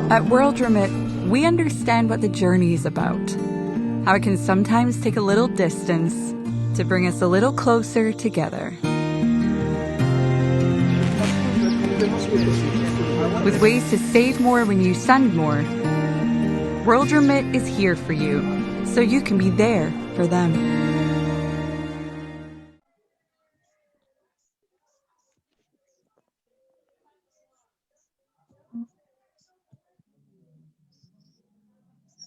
At World Remit, we understand what the journey is about, how it can sometimes take a little distance to bring us a little closer together. With ways to save more when you send more, World Remit is here for you, so you can be there for them.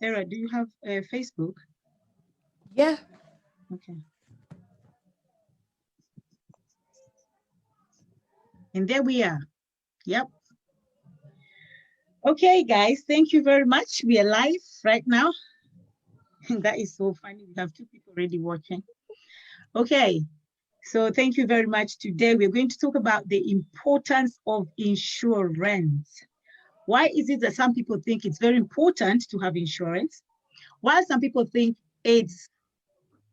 Sarah, do you have Facebook? Yeah. Okay. And there we are. Yep. Okay, guys, thank you very much. We are live right now. That is so funny. We have 2 people already watching. Okay, so thank you very much. Today, we're going to talk about the importance of insurance. Why is it that some people think it's very important to have insurance, while some people think it's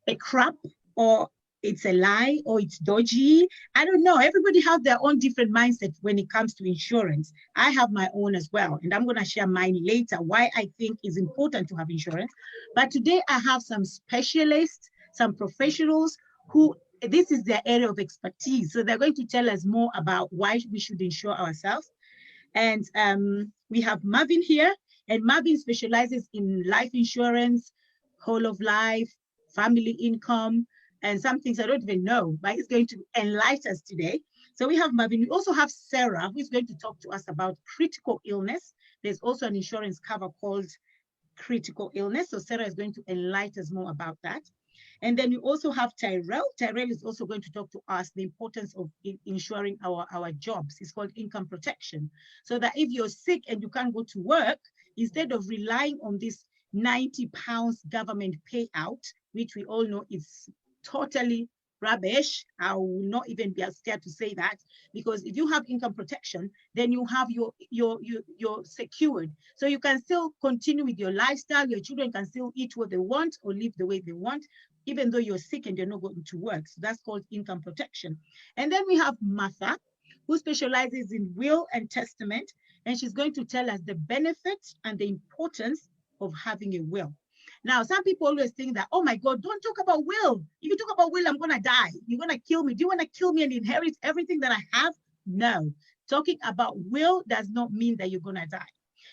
a crap or it's a lie or it's dodgy? I don't know. Everybody has their own different mindset when it comes to insurance. I have my own as well, and I'm going to share mine later, why I think it's important to have insurance. But today I have some specialists, some professionals who this is their area of expertise. So they're going to tell us more about why we should insure ourselves. And we have Marvin here, and Marvin specializes in life insurance, whole of life, family income, and some things I don't even know, but he's going to enlighten us today. So we have Marvin. We also have Sarah, who's going to talk to us about critical illness. There's also an insurance cover called critical illness. So Sarah is going to enlighten us more about that. And then we also have Tyrell. Tyrell is also going to talk to us the importance of insuring our jobs. It's called income protection. So that if you're sick and you can't go to work, instead of relying on this £90 government payout, which we all know is totally rubbish. I will not even be scared to say that, because if you have income protection, then you have you're secured. So you can still continue with your lifestyle. Your children can still eat what they want or live the way they want, even though you're sick and you're not going to work. So that's called income protection. And then we have Martha, who specializes in will and testament, and she's going to tell us the benefits and the importance of having a will. Now, some people always think that, oh my God, don't talk about will. If you talk about will, I'm going to die. You're going to kill me. Do you want to kill me and inherit everything that I have? No. Talking about will does not mean that you're going to die.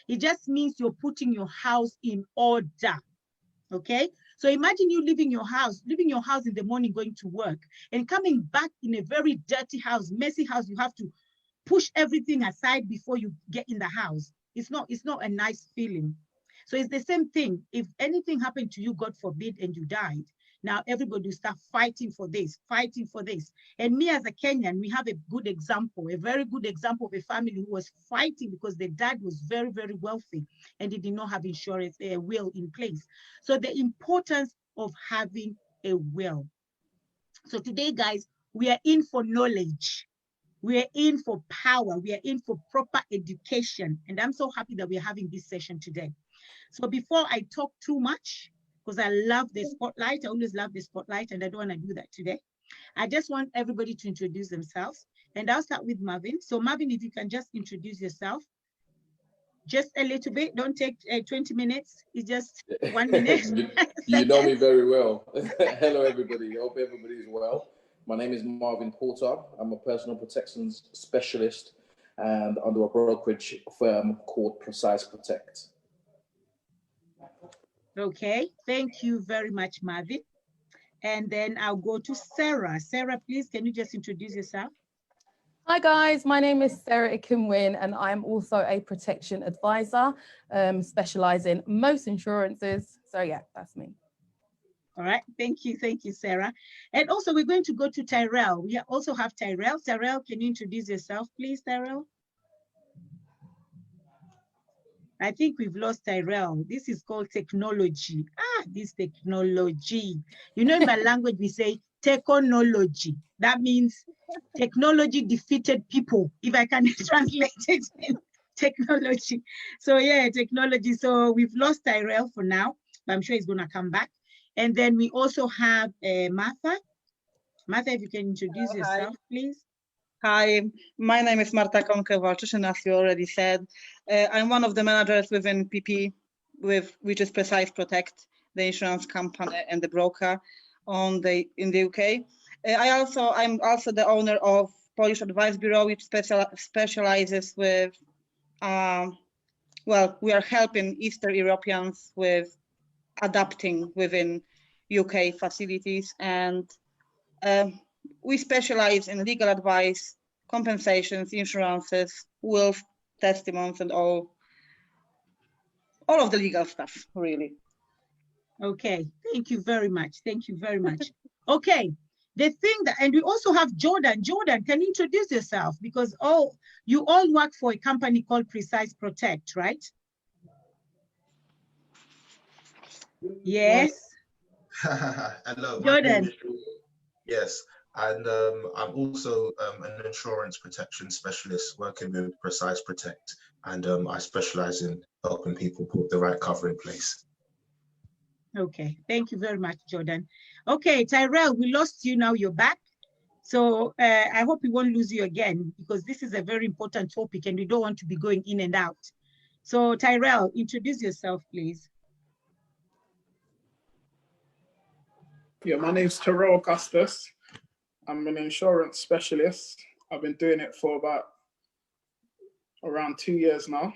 It just means you're putting your house in order. Okay? So imagine you leaving your house in the morning, going to work, and coming back in a very dirty house, messy house. You have to push everything aside before you get in the house. It's not a nice feeling. So it's the same thing. If anything happened to you, God forbid, and you died, now everybody will start fighting for this, fighting for this. And me as a Kenyan, we have a good example, a very good example of a family who was fighting because the dad was very, very wealthy and he did not have insurance, a will in place. So the importance of having a will. So today, guys, we are in for knowledge. We are in for power. We are in for proper education. And I'm so happy that we're having this session today. So before I talk too much, because I love the spotlight, I always love the spotlight, and I don't want to do that today. I just want everybody to introduce themselves. And I'll start with Marvin. So Marvin, if you can just introduce yourself, just a little bit. Don't take 20 minutes. It's just 1 minute. You know me very well. Hello, everybody. I hope everybody's well. My name is Marvin Porter. I'm a personal protections specialist and under a brokerage firm called Precise Protect. Okay, thank you very much, Marvin. And then I'll go to Sarah. Sarah, please, can you just introduce yourself? Hi guys, my name is Sarah Ikinwin and I'm also a protection advisor, specializing in most insurances. So yeah, that's me. All right, thank you, Sarah. And also we're going to go to Tyrell. We also have Tyrell. Tyrell, can you introduce yourself, please, Tyrell? I think we've lost Tyrell. This is called technology. This technology. You know, in my language, we say technology. That means technology defeated people, if I can translate it in technology. So yeah, technology. So we've lost Tyrell for now, but I'm sure he's going to come back. And then we also have Martha. Martha, if you can introduce yourself, please. Hi, my name is Marta Konke-Walczyszyn, as you already said. I'm one of the managers within PP, which is Precise Protect, the insurance company and the broker in the UK. I'm also the owner of Polish Advice Bureau, which specializes with, we are helping Eastern Europeans with adapting within UK facilities, and we specialize in legal advice, compensations, insurances, wills, testimonies, and all of the legal stuff, really. Okay, thank you very much. Thank you very much. Okay, the thing that, and we also have Jordan. Jordan, can you introduce yourself? Because you all work for a company called Precise Protect, right? Yes. Hello, Jordan. Yes, and I'm also an insurance protection specialist working with Precise Protect, and I specialize in helping people put the right cover in place. Okay, thank you very much, Jordan. Okay, Tyrell, we lost you, now you're back. So I hope we won't lose you again, because this is a very important topic and we don't want to be going in and out. So Tyrell, introduce yourself, please. Yeah, my name's Tyrell Augustus. I'm an insurance specialist. I've been doing it for around 2 years now.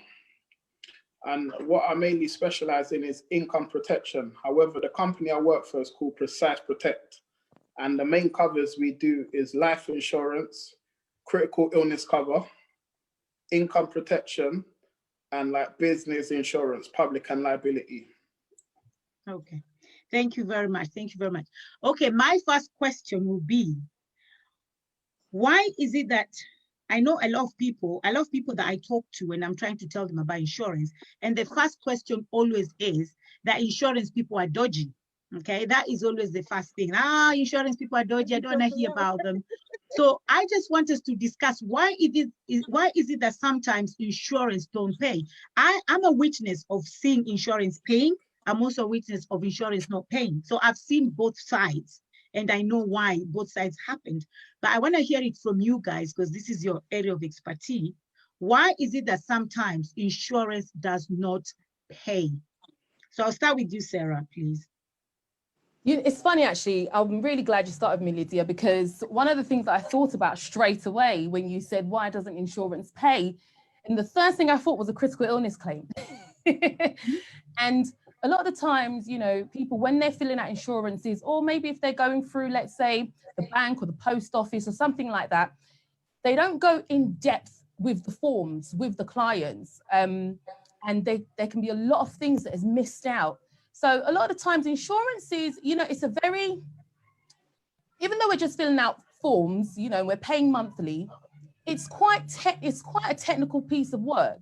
And what I mainly specialize in is income protection. However, the company I work for is called Precise Protect. And the main covers we do is life insurance, critical illness cover, income protection, and like business insurance, public and liability. Okay, thank you very much. Thank you very much. Okay, my first question will be, why is it that I know a lot of people that I talk to when I'm trying to tell them about insurance, and the first question always is that insurance people are dodgy. Okay, that is always the first thing. Insurance people are dodgy, I don't want to hear about them. So I just want us to discuss why is it that sometimes insurance don't pay? I'm a witness of seeing insurance paying. I'm also a witness of insurance not paying. So I've seen both sides, and I know why both sides happened. But I want to hear it from you guys, because this is your area of expertise. Why is it that sometimes insurance does not pay? So I'll start with you, Sarah, please. It's funny, actually. I'm really glad you started me, Lydia, because one of the things that I thought about straight away when you said, why doesn't insurance pay? And the first thing I thought was a critical illness claim. And a lot of the times, people, when they're filling out insurances, or maybe if they're going through, let's say, the bank or the post office or something like that, they don't go in depth with the forms, with the clients. And there can be a lot of things that is missed out. So a lot of the times insurances, it's a very, even though we're just filling out forms, we're paying monthly, it's quite a technical piece of work.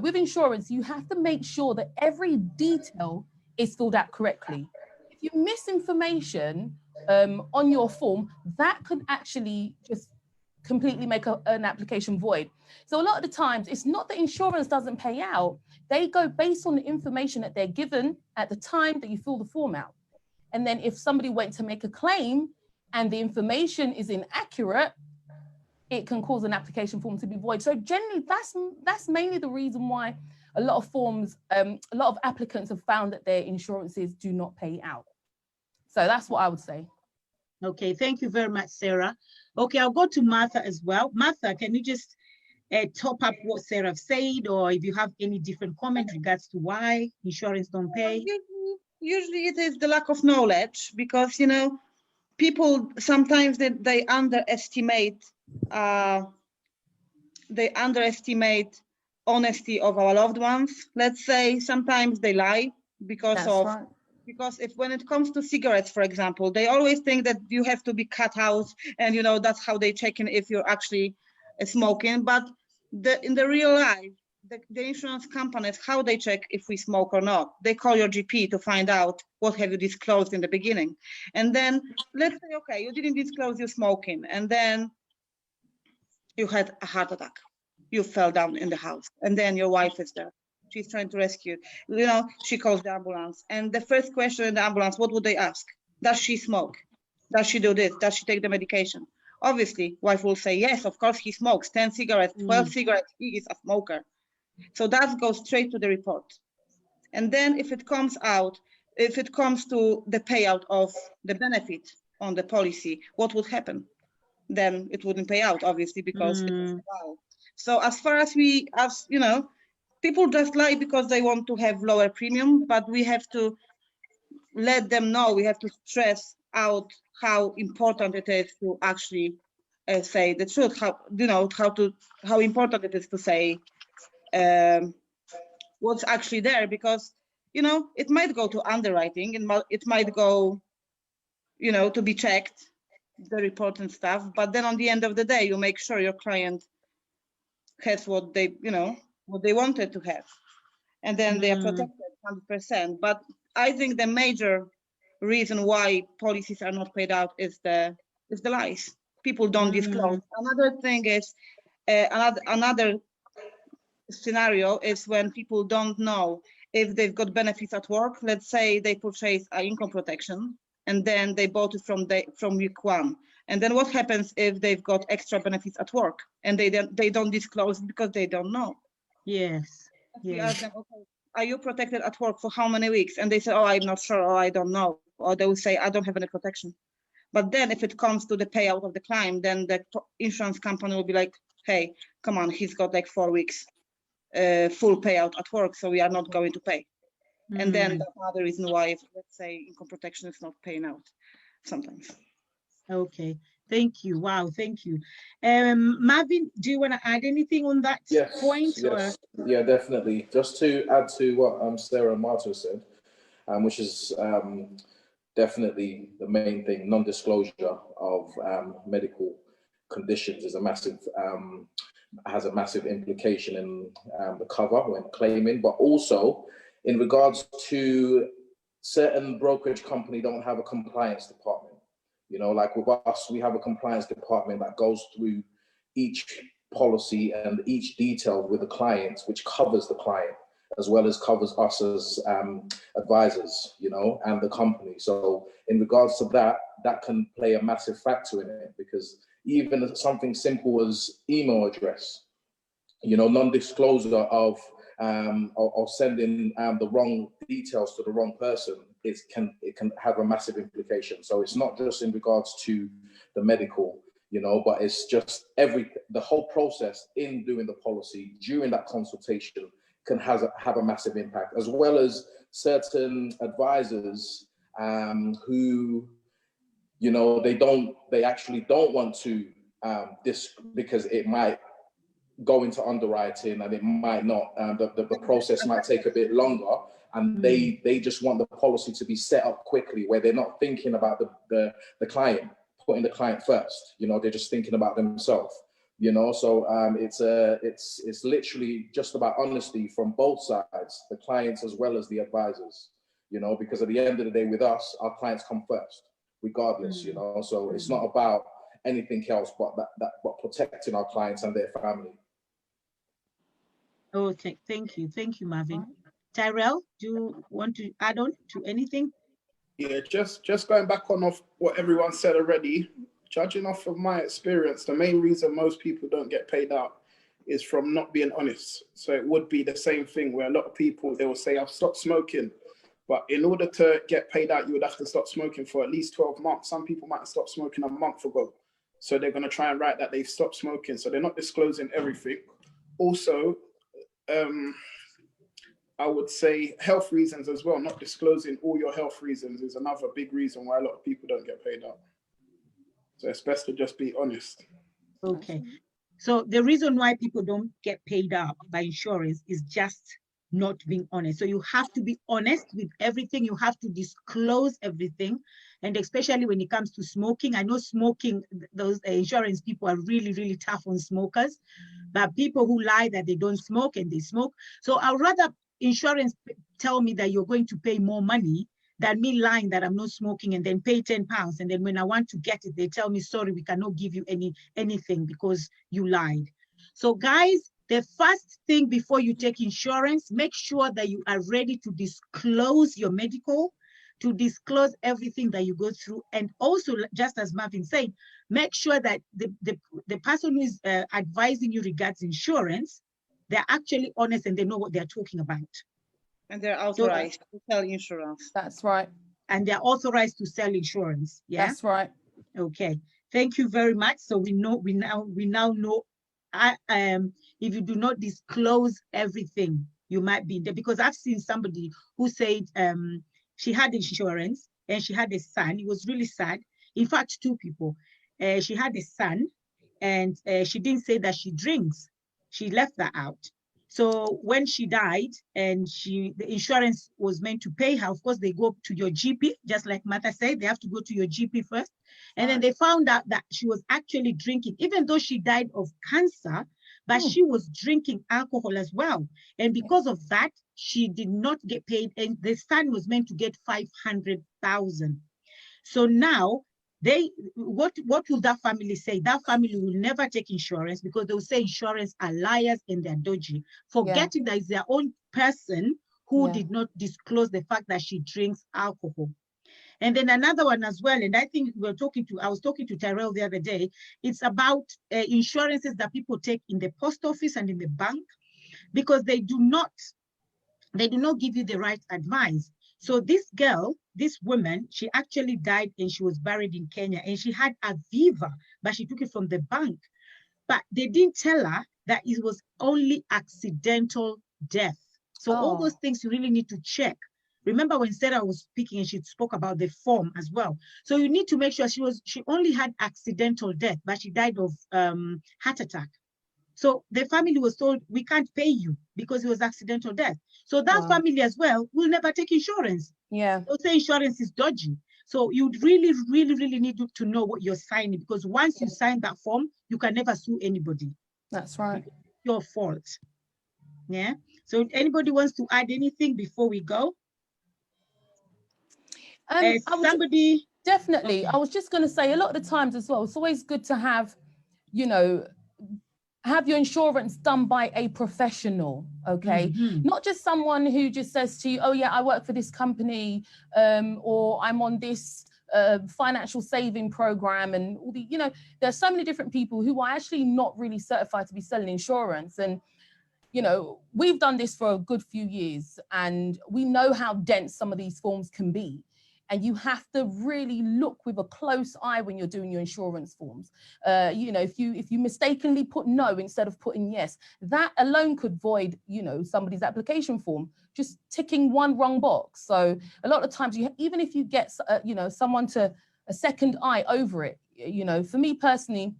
With insurance, you have to make sure that every detail is filled out correctly. If you miss information on your form, that could actually just completely make an application void. So a lot of the times, it's not that insurance doesn't pay out. They go based on the information that they're given at the time that you fill the form out. And then if somebody went to make a claim and the information is inaccurate, it can cause an application form to be void. So generally, that's mainly the reason why a lot of forms, a lot of applicants have found that their insurances do not pay out. So that's what I would say. Okay, thank you very much, Sarah. Okay, I'll go to Martha as well. Martha, can you just top up what Sarah said, or if you have any different comment regards to why insurance don't pay? Usually it is the lack of knowledge, because, people sometimes they underestimate honesty of our loved ones. Let's say sometimes they lie because if when it comes to cigarettes, for example, they always think that you have to be cut out, and that's how they check in if you're actually smoking. But in the real life, the insurance companies, how they check if we smoke or not, they call your GP to find out what have you disclosed in the beginning. And then let's say, okay, you didn't disclose your smoking, and then you had a heart attack, you fell down in the house, and then your wife is there, she's trying to rescue you. She calls the ambulance, and the first question in the ambulance, what would they ask? Does she smoke? Does she do this? Does she take the medication? Obviously, wife will say, yes, of course he smokes 10 cigarettes, 12 cigarettes, he is a smoker. So that goes straight to the report. And then if it comes out, if it comes to the payout of the benefit on the policy, what would happen? Then it wouldn't pay out, obviously, because it was allowed. So as far as you know, people just lie because they want to have lower premium, but we have to let them know, we have to stress out how important it is to actually say the truth, how important it is to say what's actually there, because, you know, it might go to underwriting, and it might go, you know, to be checked, the report and stuff, but then on the end of the day, you make sure your client has what they, you know, what they wanted to have, and then they are protected 100%. But I think the major reason why policies are not paid out is the lies. People don't disclose. Another thing is another scenario is when people don't know if they've got benefits at work. Let's say they purchase an income protection and then they bought it from week 1. And then what happens if they've got extra benefits at work and they don't disclose because they don't know? Yes. We ask them, okay, are you protected at work for how many weeks? And they say, oh, I'm not sure, or I don't know. Or they will say, I don't have any protection. But then if it comes to the payout of the claim, then the insurance company will be like, hey, come on, he's got like 4 weeks full payout at work, so we are not going to pay. And then that's another reason why, let's say, income protection is not paying out sometimes. Okay, thank you. Wow, thank you. Marvin, do you want to add anything on that point? Yes, yeah, definitely. Just to add to what Sarah and Marta said, which is definitely the main thing, non-disclosure of medical conditions is a massive, has a massive implication in the cover when claiming, but also in regards to certain brokerage company don't have a compliance department. You know, like with us, we have a compliance department that goes through each policy and each detail with the client, which covers the client as well as covers us as advisors, you know, and the company. So in regards to that, that can play a massive factor in it, because even something simple as email address, you know, non-disclosure of sending the wrong details to the wrong person, it can have a massive implication. So it's not just in regards to the medical, you know, but it's just the whole process in doing the policy during that consultation can have a massive impact, as well as certain advisors who, you know, they actually don't want to because it might go into underwriting and it might not, the process might take a bit longer, and they just want the policy to be set up quickly, where they're not thinking about the client, putting the client first, you know, they're just thinking about themselves, you know. So it's literally just about honesty from both sides, the clients as well as the advisors, you know, because at the end of the day with us, our clients come first regardless, you know. So it's not about anything else but but protecting our clients and their family. Okay, thank you, Marvin. Tyrell, do you want to add on to anything? Yeah, just going back on off what everyone said already, judging off of my experience, the main reason most people don't get paid out is from not being honest. So it would be the same thing where a lot of people, they will say, I've stopped smoking. But in order to get paid out, you would have to stop smoking for at least 12 months. Some people might have stopped smoking a month ago. So they're going to try and write that they've stopped smoking. So they're not disclosing everything. Also, I would say health reasons as well. Not disclosing all your health reasons is another big reason why a lot of people don't get paid out. So it's best to just be honest. Okay. So the reason why people don't get paid out by insurance is just not being honest. So you have to be honest with everything. You have to disclose everything. And especially when it comes to smoking, I know smoking, those insurance people are really, really tough on smokers, but people who lie that they don't smoke and they smoke. So I'd rather insurance tell me that you're going to pay more money than me lying that I'm not smoking and then pay £10. And then when I want to get it, they tell me, sorry, we cannot give you anything because you lied. So guys, the first thing before you take insurance, make sure that you are ready to disclose your medical, to disclose everything that you go through. And also, just as Marvin said, make sure that the person who is advising you regards insurance they're actually honest and they know what they're talking about. And they're authorized to sell insurance. That's right. And they're authorized to sell insurance. Yeah. That's right. Okay. Thank you very much. So we now know if you do not disclose everything, you might be there, because I've seen somebody who said she had insurance and she had a son. It was really sad. In fact, two people. She had a son and she didn't say that she drinks. She left that out. So when she died and the insurance was meant to pay her, of course, they go to your GP, just like Martha said, they have to go to your GP first. And then they found out that she was actually drinking, even though she died of cancer, but she was drinking alcohol as well. And because of that, she did not get paid. And the son was meant to get 500,000. So now what will that family say? That family will never take insurance because they'll say insurance are liars and they're dodgy, forgetting that it's their own person who did not disclose the fact that she drinks alcohol. And then another one as well, and I think I was talking to Tyrell the other day, it's about insurances that people take in the post office and in the bank, because they do not give you the right advice. So this girl, this woman, she actually died and she was buried in Kenya, and she had Aviva, but she took it from the bank. But they didn't tell her that it was only accidental death. So all those things you really need to check. Remember when Sarah was speaking and she spoke about the form as well. So you need to make sure she only had accidental death, but she died of heart attack. So the family was told, we can't pay you because it was accidental death. So that family as well will never take insurance. Yeah. They'll say insurance is dodgy. So you really, really, really need to know what you're signing, because once you sign that form, you can never sue anybody. That's right. It's your fault. Yeah. So anybody wants to add anything before we go? Somebody. Definitely. I was just going to say, a lot of the times as well, it's always good to have, have your insurance done by a professional, okay? Not just someone who just says to you, oh yeah, I work for this company, or I'm on this financial saving program, and all the, there's so many different people who are actually not really certified to be selling insurance. And we've done this for a good few years, and we know how dense some of these forms can be. And you have to really look with a close eye when you're doing your insurance forms. If you mistakenly put no instead of putting yes, that alone could void, somebody's application form, just ticking one wrong box. So a lot of times, even if you get, someone to a second eye over it, for me personally,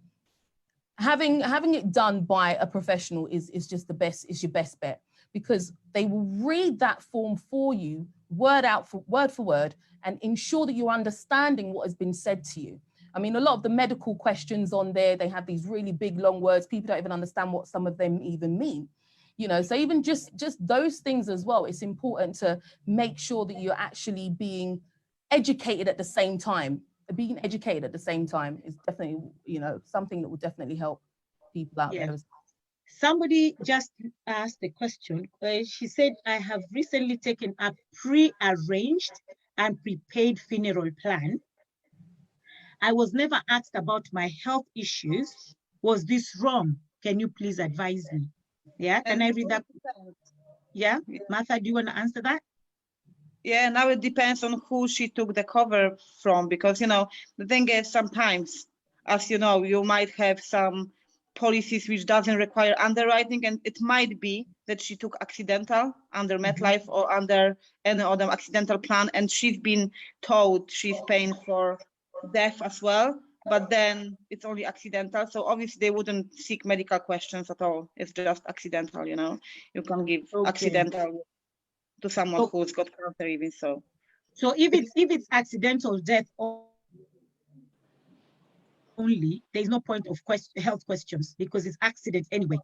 having it done by a professional is just is your best bet, because they will read that form for you, word for word, and ensure that you're understanding what has been said to you. I mean, a lot of the medical questions on there, they have these really big, long words. People don't even understand what some of them even mean. So even just those things as well, it's important to make sure that you're actually being educated at the same time. Being educated at the same time is definitely, something that will definitely help people out there. Somebody just asked a question. She said, I have recently taken a pre-arranged and prepaid funeral plan. I was never asked about my health issues. Was this wrong? Can you please advise me? Yeah, can I read that? Yeah, Martha, do you want to answer that? Yeah, now it depends on who she took the cover from, because, the thing is, sometimes, as you know, you might have some policies which doesn't require underwriting, and it might be that she took accidental under MetLife or under any other accidental plan, and she's been told she's paying for death as well, but then it's only accidental. So obviously they wouldn't seek medical questions at all. It's just accidental, you can give accidental to someone who's got cancer even so. So if it's accidental death only, there's no point of health questions because it's accident anyway.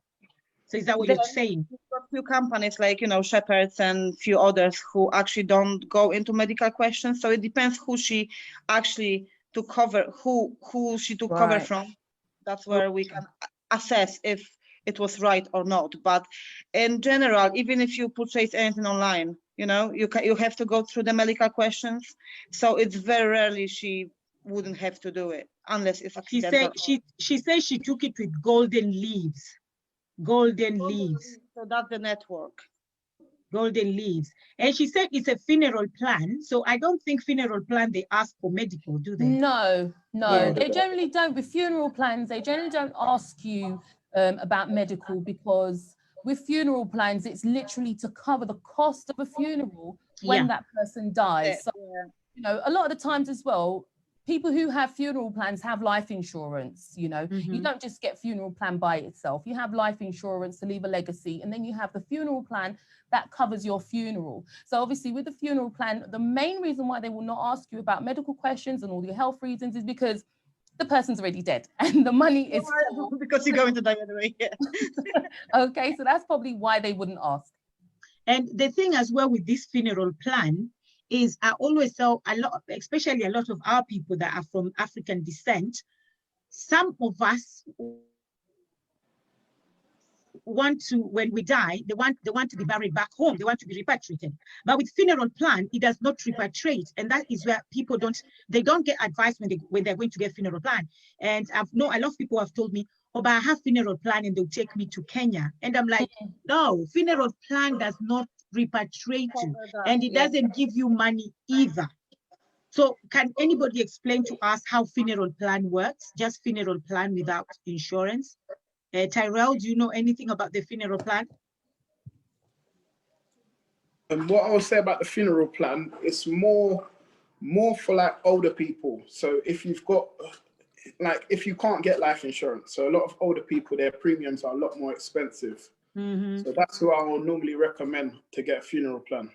So is that what you're saying? We've got a few companies like, Shepherds and a few others who actually don't go into medical questions. So it depends who she actually took cover, who she took cover from. That's where we can assess if it was right or not. But in general, even if you purchase anything online, you have to go through the medical questions. So it's very rarely she wouldn't have to do it unless it's accidental. She said she took it with golden leaves. Golden leaves. So that's the network. Golden Leaves. And she said it's a funeral plan. So I don't think funeral plan, they ask for medical, do they? No, Yeah. they generally don't. With funeral plans, they generally don't ask you about medical, because with funeral plans, it's literally to cover the cost of a funeral when that person dies. So, you know, a lot of the times as well, people who have funeral plans have life insurance. You know, you don't just get funeral plan by itself. You have life insurance to leave a legacy, and then you have the funeral plan that covers your funeral. So obviously with the funeral plan, the main reason why they will not ask you about medical questions and all your health reasons is because the person's already dead and the money is because you're going to die anyway. Yeah. Okay, so that's probably why they wouldn't ask. And the thing as well with this funeral plan is I always tell a lot, especially a lot of our people that are from African descent, some of us want to, when we die, they want to be buried back home, they want to be repatriated. But with funeral plan, it does not repatriate, and that is where people don't get advice when they're going to get funeral plan. And I've known a lot of people have told me, oh, but I have funeral plan and they'll take me to Kenya. And I'm like, no, funeral plan does not repatriate you, and it doesn't give you money either. So can anybody explain to us how funeral plan works? Just funeral plan without insurance? Tyrell, do you know anything about the funeral plan? And what I would say about the funeral plan, it's more for like older people. So if you've got, like, if you can't get life insurance, so a lot of older people, their premiums are a lot more expensive. So that's who I will normally recommend to get a funeral plan.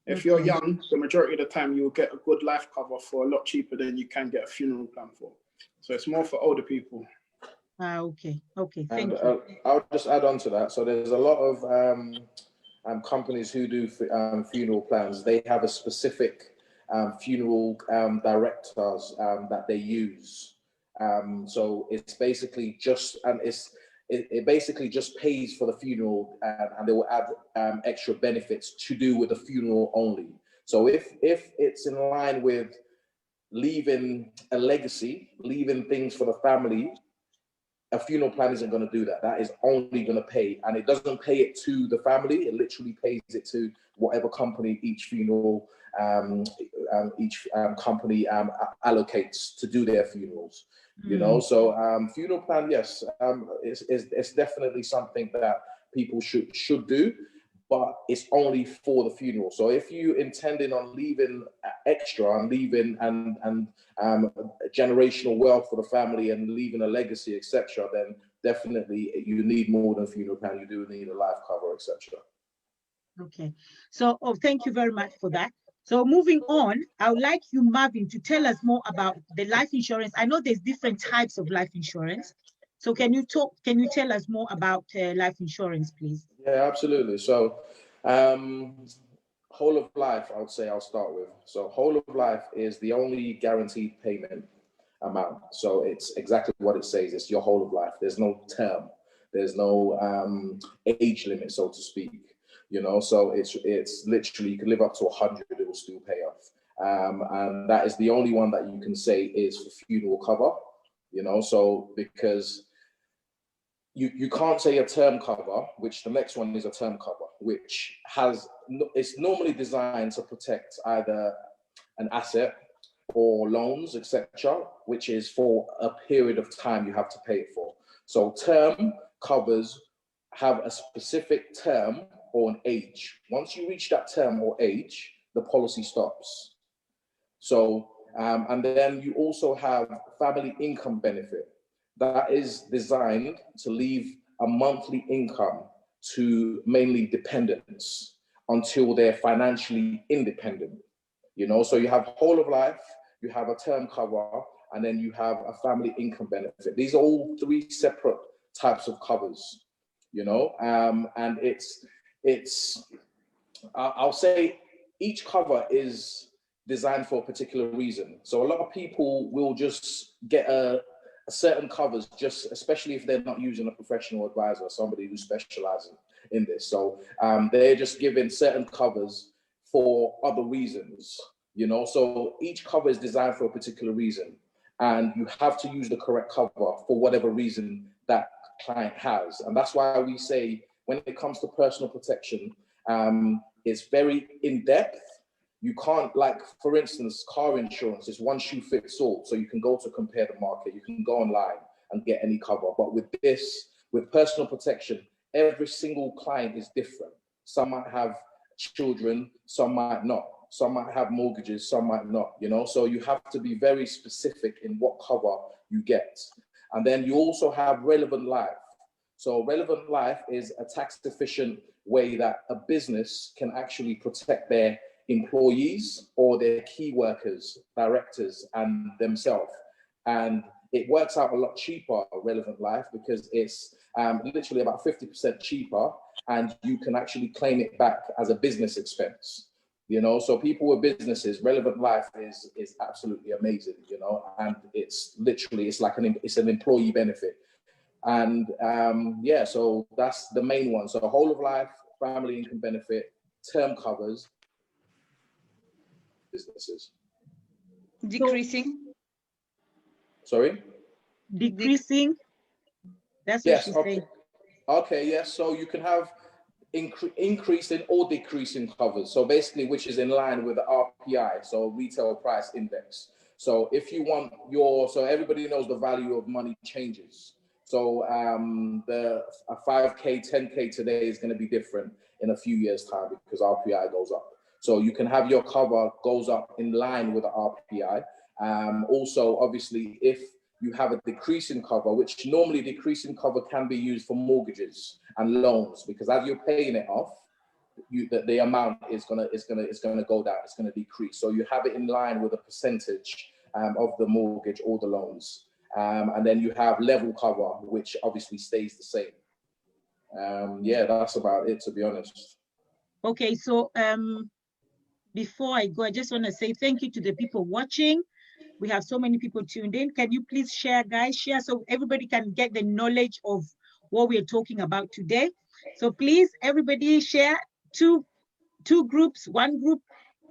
If you're young, the majority of the time you'll get a good life cover for a lot cheaper than you can get a funeral plan for. So it's more for older people. Okay, thank you. I'll just add on to that. So there's a lot of companies who do funeral plans. They have a specific funeral directors that they use. So it's basically just, it basically just pays for the funeral, and they will add extra benefits to do with the funeral only. So if it's in line with leaving a legacy, leaving things for the family, a funeral plan isn't going to do that. That is only going to pay, and it doesn't pay it to the family. It literally pays it to whatever company each funeral, company allocates to do their funerals. You know, so funeral plan, yes, it's definitely something that people should do, but it's only for the funeral. So if you intending on leaving extra and leaving and generational wealth for the family and leaving a legacy, etc., then definitely you need more than funeral plan. You do need a life cover, etc. Okay, so thank you very much for that. So moving on, I would like you, Marvin, to tell us more about the life insurance. I know there's different types of life insurance. So can you tell us more about life insurance, please? Yeah, absolutely. So whole of life, I would say I'll start with. So whole of life is the only guaranteed payment amount. So it's exactly what it says. It's your whole of life. There's no term. There's no age limit, so to speak. You know, so it's literally, you can live up to 100, it will still pay off. And that is the only one that you can say is for funeral cover, you know, so because you can't say a term cover, which the next one is a term cover, which it's normally designed to protect either an asset or loans, etc., which is for a period of time you have to pay it for. So term covers have a specific term or an age. Once you reach that term or age, the policy stops. So, and then you also have family income benefit. That is designed to leave a monthly income to mainly dependents until they're financially independent. You know, so you have whole of life, you have a term cover, and then you have a family income benefit. These are all three separate types of covers, you know, and I'll say each cover is designed for a particular reason. So a lot of people will just get a certain covers, just especially if they're not using a professional advisor, somebody who specializes in this. So they're just given certain covers for other reasons, you know. So each cover is designed for a particular reason, and you have to use the correct cover for whatever reason that client has. And that's why we say, when it comes to personal protection, it's very in-depth. You can't, like, for instance, car insurance is one shoe fits all. So you can go to compare the market, you can go online and get any cover. But with this, with personal protection, every single client is different. Some might have children, some might not. Some might have mortgages, some might not, you know? So you have to be very specific in what cover you get. And then you also have relevant life. So relevant life is a tax efficient way that a business can actually protect their employees or their key workers, directors, and themselves. And it works out a lot cheaper, relevant life, because it's literally about 50% cheaper, and you can actually claim it back as a business expense. You know, so people with businesses, relevant life is absolutely amazing, you know, and it's literally, it's an employee benefit. And yeah, so that's the main one. So whole of life, family income benefit, term covers, businesses. Decreasing. Sorry? Decreasing. That's what Yes, she's okay. saying. Okay, yes, so you can have increasing or decreasing covers. So basically, which is in line with the RPI, so retail price index. So if you want so everybody knows the value of money changes. So a 5K, 10K today is going to be different in a few years' time because RPI goes up. So you can have your cover goes up in line with the RPI. Also, obviously, if you have a decreasing cover, which normally decreasing cover can be used for mortgages and loans, because as you're paying it off, the amount is gonna go down. It's gonna decrease. So you have it in line with a percentage of the mortgage or the loans, and then you have level cover, which obviously stays the same. Yeah, that's about it, to be honest. Okay, so before I go, I just want to say thank you to the people watching. We have so many people tuned in. Can you please share, guys? Share so everybody can get the knowledge of what we're talking about today. So please, everybody share two groups, one group,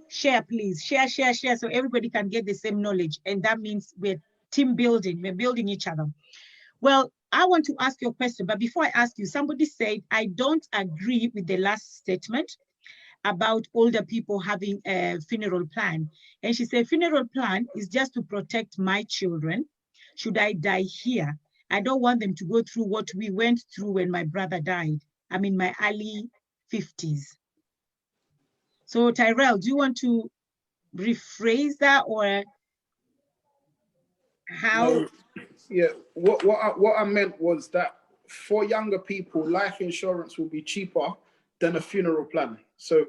share, please. Share, so everybody can get the same knowledge. And that means we're team building. We're building each other. Well, I want to ask you a question, but before I ask you, somebody said, I don't agree with the last statement about older people having a funeral plan. And she said, funeral plan is just to protect my children. Should I die here? I don't want them to go through what we went through when my brother died. I'm in my early 50s. So Tyrell, do you want to rephrase that, or how? No, yeah, what I meant was that for younger people, life insurance will be cheaper than a funeral plan. So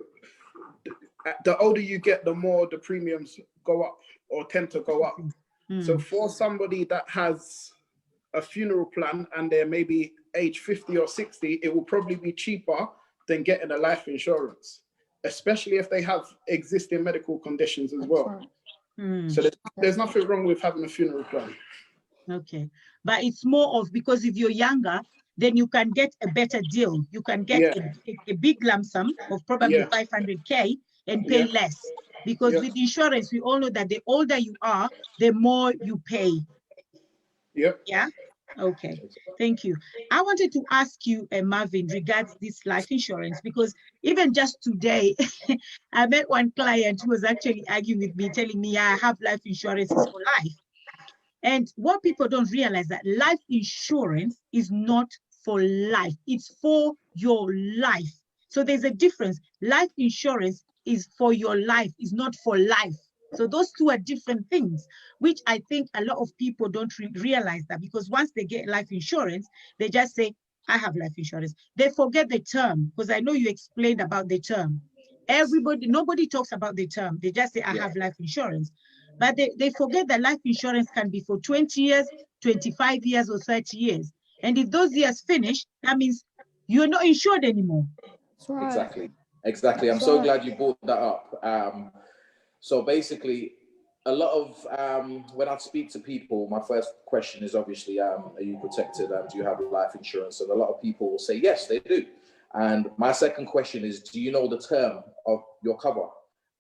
the older you get, the more the premiums go up or tend to go up. So for somebody that has a funeral plan and they're maybe age 50 or 60, it will probably be cheaper than getting a life insurance, especially if they have existing medical conditions as well. So there's nothing wrong with having a funeral plan. Okay, but it's more of, because if you're younger, then you can get a better deal. You can get a big lump sum of probably 500K and pay less. Because with insurance, we all know that the older you are, the more you pay. Yeah? Okay, thank you. I wanted to ask you, Marvin, regards this life insurance, because even just today, I met one client who was actually arguing with me, telling me, I have life insurance for life. And what people don't realize, that life insurance is not for life, it's for your life. So there's a difference. Life insurance is for your life, is not for life. So those two are different things, which I think a lot of people don't realize that, because once they get life insurance, they just say, I have life insurance. They forget the term, because I know you explained about the term. Nobody talks about the term. They just say, I have life insurance. But they forget that life insurance can be for 20 years, 25 years, or 30 years. And if those years finish, that means you're not insured anymore. That's right. Exactly. I'm so glad you brought that up. So basically, a lot of, when I speak to people, my first question is obviously, are you protected and do you have life insurance? And a lot of people will say, yes, they do. And my second question is, do you know the term of your cover?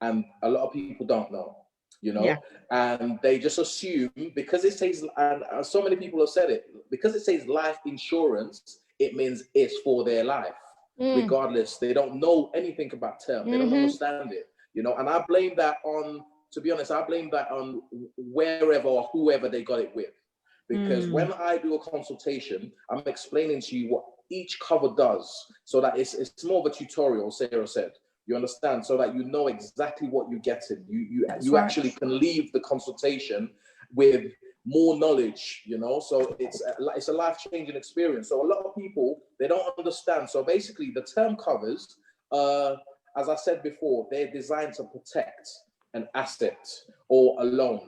And a lot of people don't know. You know, and they just assume, because it says, and so many people have said it, because it says life insurance, it means it's for their life. regardless. They don't know anything about term. They don't understand it, you know, and I blame that on, to be honest, I blame that on wherever or whoever they got it with. Because when I do a consultation, I'm explaining to you what each cover does, so that it's more of a tutorial, Sarah said. You understand? So that you know exactly what you're getting. You actually can leave the consultation with more knowledge, you know? So it's a life-changing experience. So a lot of people, they don't understand. So basically the term covers, as I said before, they're designed to protect an asset or a loan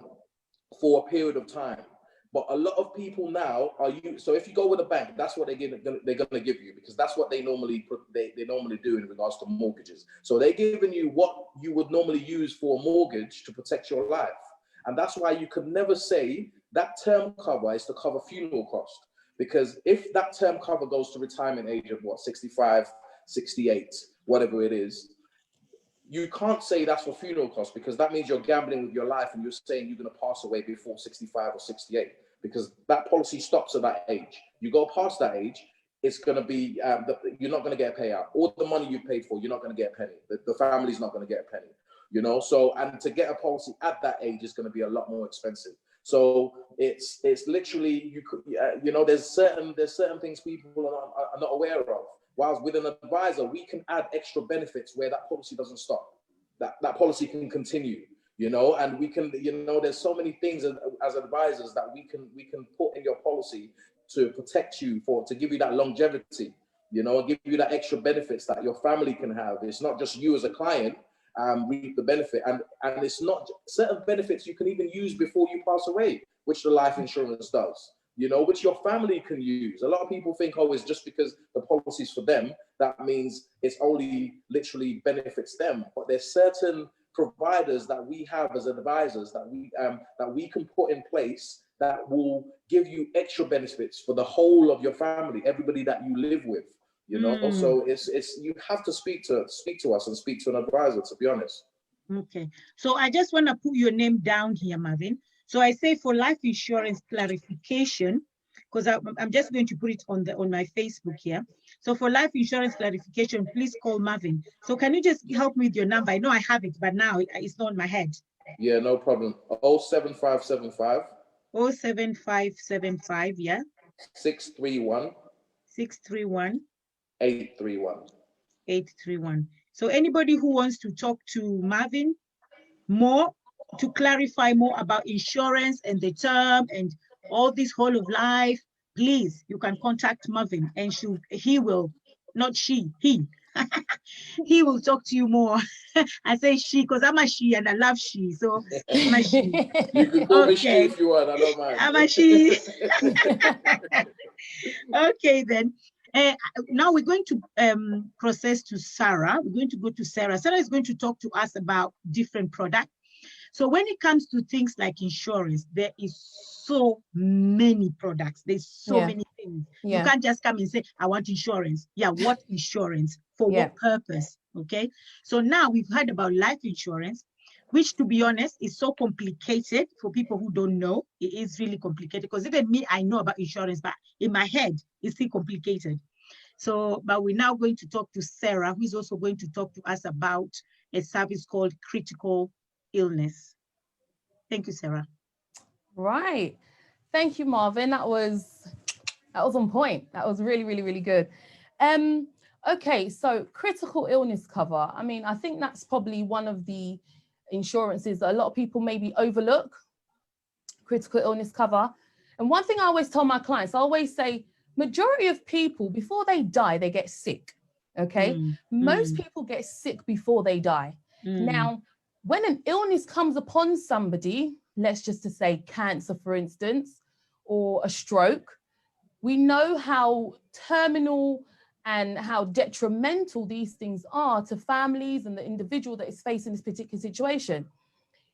for a period of time. But a lot of people now so if you go with a bank, that's what they're gonna give you, because that's what they normally do in regards to mortgages. So they're giving you what you would normally use for a mortgage to protect your life. And that's why you could never say that term cover is to cover funeral cost. Because if that term cover goes to retirement age of 65, 68, whatever it is, you can't say that's for funeral costs, because that means you're gambling with your life and you're saying you're going to pass away before 65 or 68, because that policy stops at that age. You go past that age, it's going to be, you're not going to get a payout. All the money you paid for, you're not going to get a penny. The family's not going to get a penny, you know? So, and to get a policy at that age is going to be a lot more expensive. So it's literally, you know, there's certain things people are not aware of. Whilst with an advisor, we can add extra benefits where that policy doesn't stop. That policy can continue, you know, and we can, you know, there's so many things as advisors that we can put in your policy to protect you, to give you that longevity, you know, and give you that extra benefits that your family can have. It's not just you as a client reap the benefit, and it's not certain benefits you can even use before you pass away, which the life insurance does, you know, which your family can use. A lot of people think, oh, it's just because the policy's for them, that means it's only literally benefits them. But there's certain providers that we have as advisors that we can put in place that will give you extra benefits for the whole of your family, everybody that you live with, you know. So it's you have to speak to us and speak to an advisor, to be honest. Okay, so I just want to put your name down here, Marvin. So I say for life insurance clarification, because I'm just going to put it on my Facebook here. So for life insurance clarification, please call Marvin. So can you just help me with your number? I know I have it, but now it's not in my head. Yeah, no problem. 07575. 07575, yeah. 631. 631. 831. 831. So anybody who wants to talk to Marvin more, to clarify more about insurance and the term and all this whole of life, please, you can contact Marvin, and he will talk to you more. I say she because I'm a she and I love she, so I'm a she. You can call me she if you want, I don't mind. I'm a she. Okay, then. Now we're going to process to Sarah. We're going to go to Sarah. Sarah is going to talk to us about different products. So when it comes to things like insurance, there is so many products. There's so many things. You can't just come and say, I want insurance. Yeah, what insurance? For what purpose? Okay. So now we've heard about life insurance, which, to be honest, is so complicated for people who don't know. It is really complicated, because even me, I know about insurance, but in my head, it's still complicated. So, but we're now going to talk to Sarah, who is also going to talk to us about a service called critical illness. Thank you, Sarah. Right. Thank you, Marvin. That was on point. That was really, really, really good. Okay, so critical illness cover. I mean, I think that's probably one of the insurances that a lot of people maybe overlook, critical illness cover. And one thing I always tell my clients, I always say, majority of people, before they die, they get sick, okay? Most people get sick before they die. Now, when an illness comes upon somebody, let's just to say cancer, for instance, or a stroke, we know how terminal and how detrimental these things are to families and the individual that is facing this particular situation.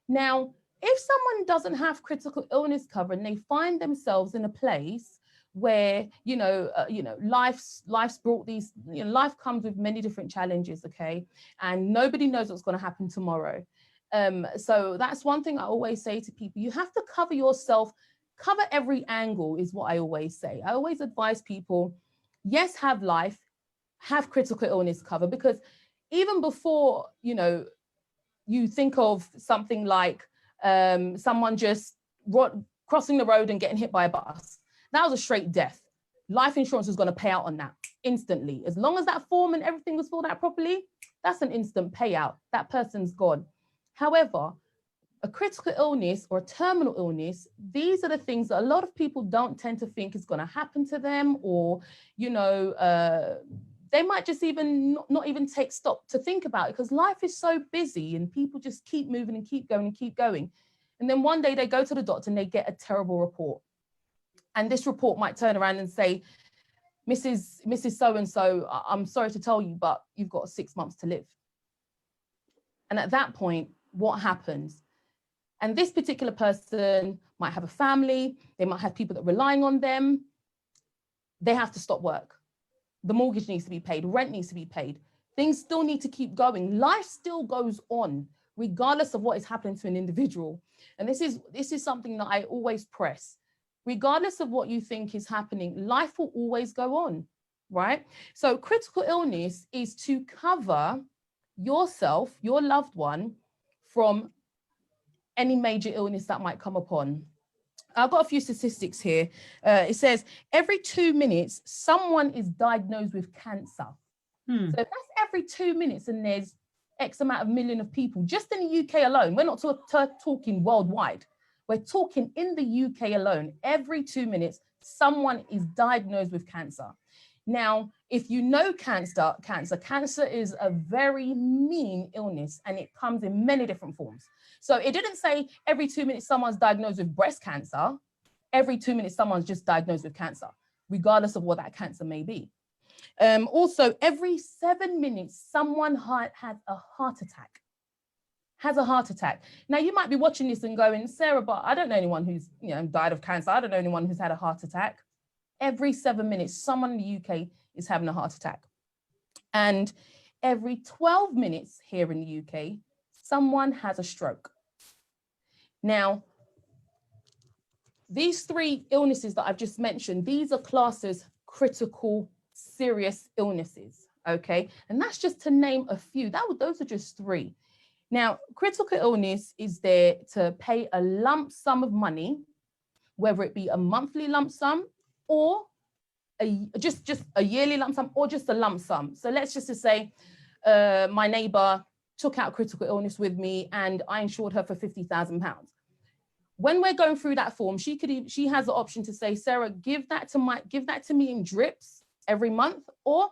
Now, if someone doesn't have critical illness cover and they find themselves in a place where, life's brought these, life comes with many different challenges, okay? And nobody knows what's going to happen tomorrow. So that's one thing I always say to people. You have to cover yourself, cover every angle is what I always say. I always advise people, yes, have life, have critical illness cover, because even before, you know, you think of something like someone just crossing the road and getting hit by a bus, that was a straight death. Life insurance was going to pay out on that instantly. As long as that form and everything was filled out properly, that's an instant payout. That person's gone. However, a critical illness or a terminal illness, these are the things that a lot of people don't tend to think is going to happen to them, or, you know, they might just even not even take stock to think about it, because life is so busy and people just keep moving and keep going and keep going. And then one day they go to the doctor and they get a terrible report. And this report might turn around and say, Mrs. So-and-so, I'm sorry to tell you, but you've got 6 months to live. And at that point, what happens? And this particular person might have a family, they might have people that are relying on them. They have to stop work. The mortgage needs to be paid, rent needs to be paid. Things still need to keep going. Life still goes on, regardless of what is happening to an individual. And this is something that I always press. Regardless of what you think is happening, life will always go on, right? So critical illness is to cover yourself, your loved one, from any major illness that might come upon. I've got a few statistics here. It says every 2 minutes, someone is diagnosed with cancer. So if that's every 2 minutes and there's X amount of million of people, just in the UK alone, we're not talking worldwide. We're talking in the UK alone, every 2 minutes, someone is diagnosed with cancer. Now, if you know cancer is a very mean illness, and it comes in many different forms. So it didn't say every 2 minutes someone's diagnosed with breast cancer. Every 2 minutes someone's just diagnosed with cancer, regardless of what that cancer may be. Also, every 7 minutes someone has a heart attack. Now, you might be watching this and going, Sarah, but I don't know anyone who's, you know, died of cancer. I don't know anyone who's had a heart attack. Every 7 minutes, someone in the UK is having a heart attack. And every 12 minutes here in the UK, someone has a stroke. Now, these 3 illnesses that I've just mentioned, these are classed as critical, serious illnesses, okay? And that's just to name a few. Those are just 3. Now, critical illness is there to pay a lump sum of money, whether it be a monthly lump sum or just a yearly lump sum, or just a lump sum. So let's just say my neighbor took out critical illness with me and I insured her for £50,000. When we're going through that form, she has the option to say, Sarah, give that to me in drips every month, or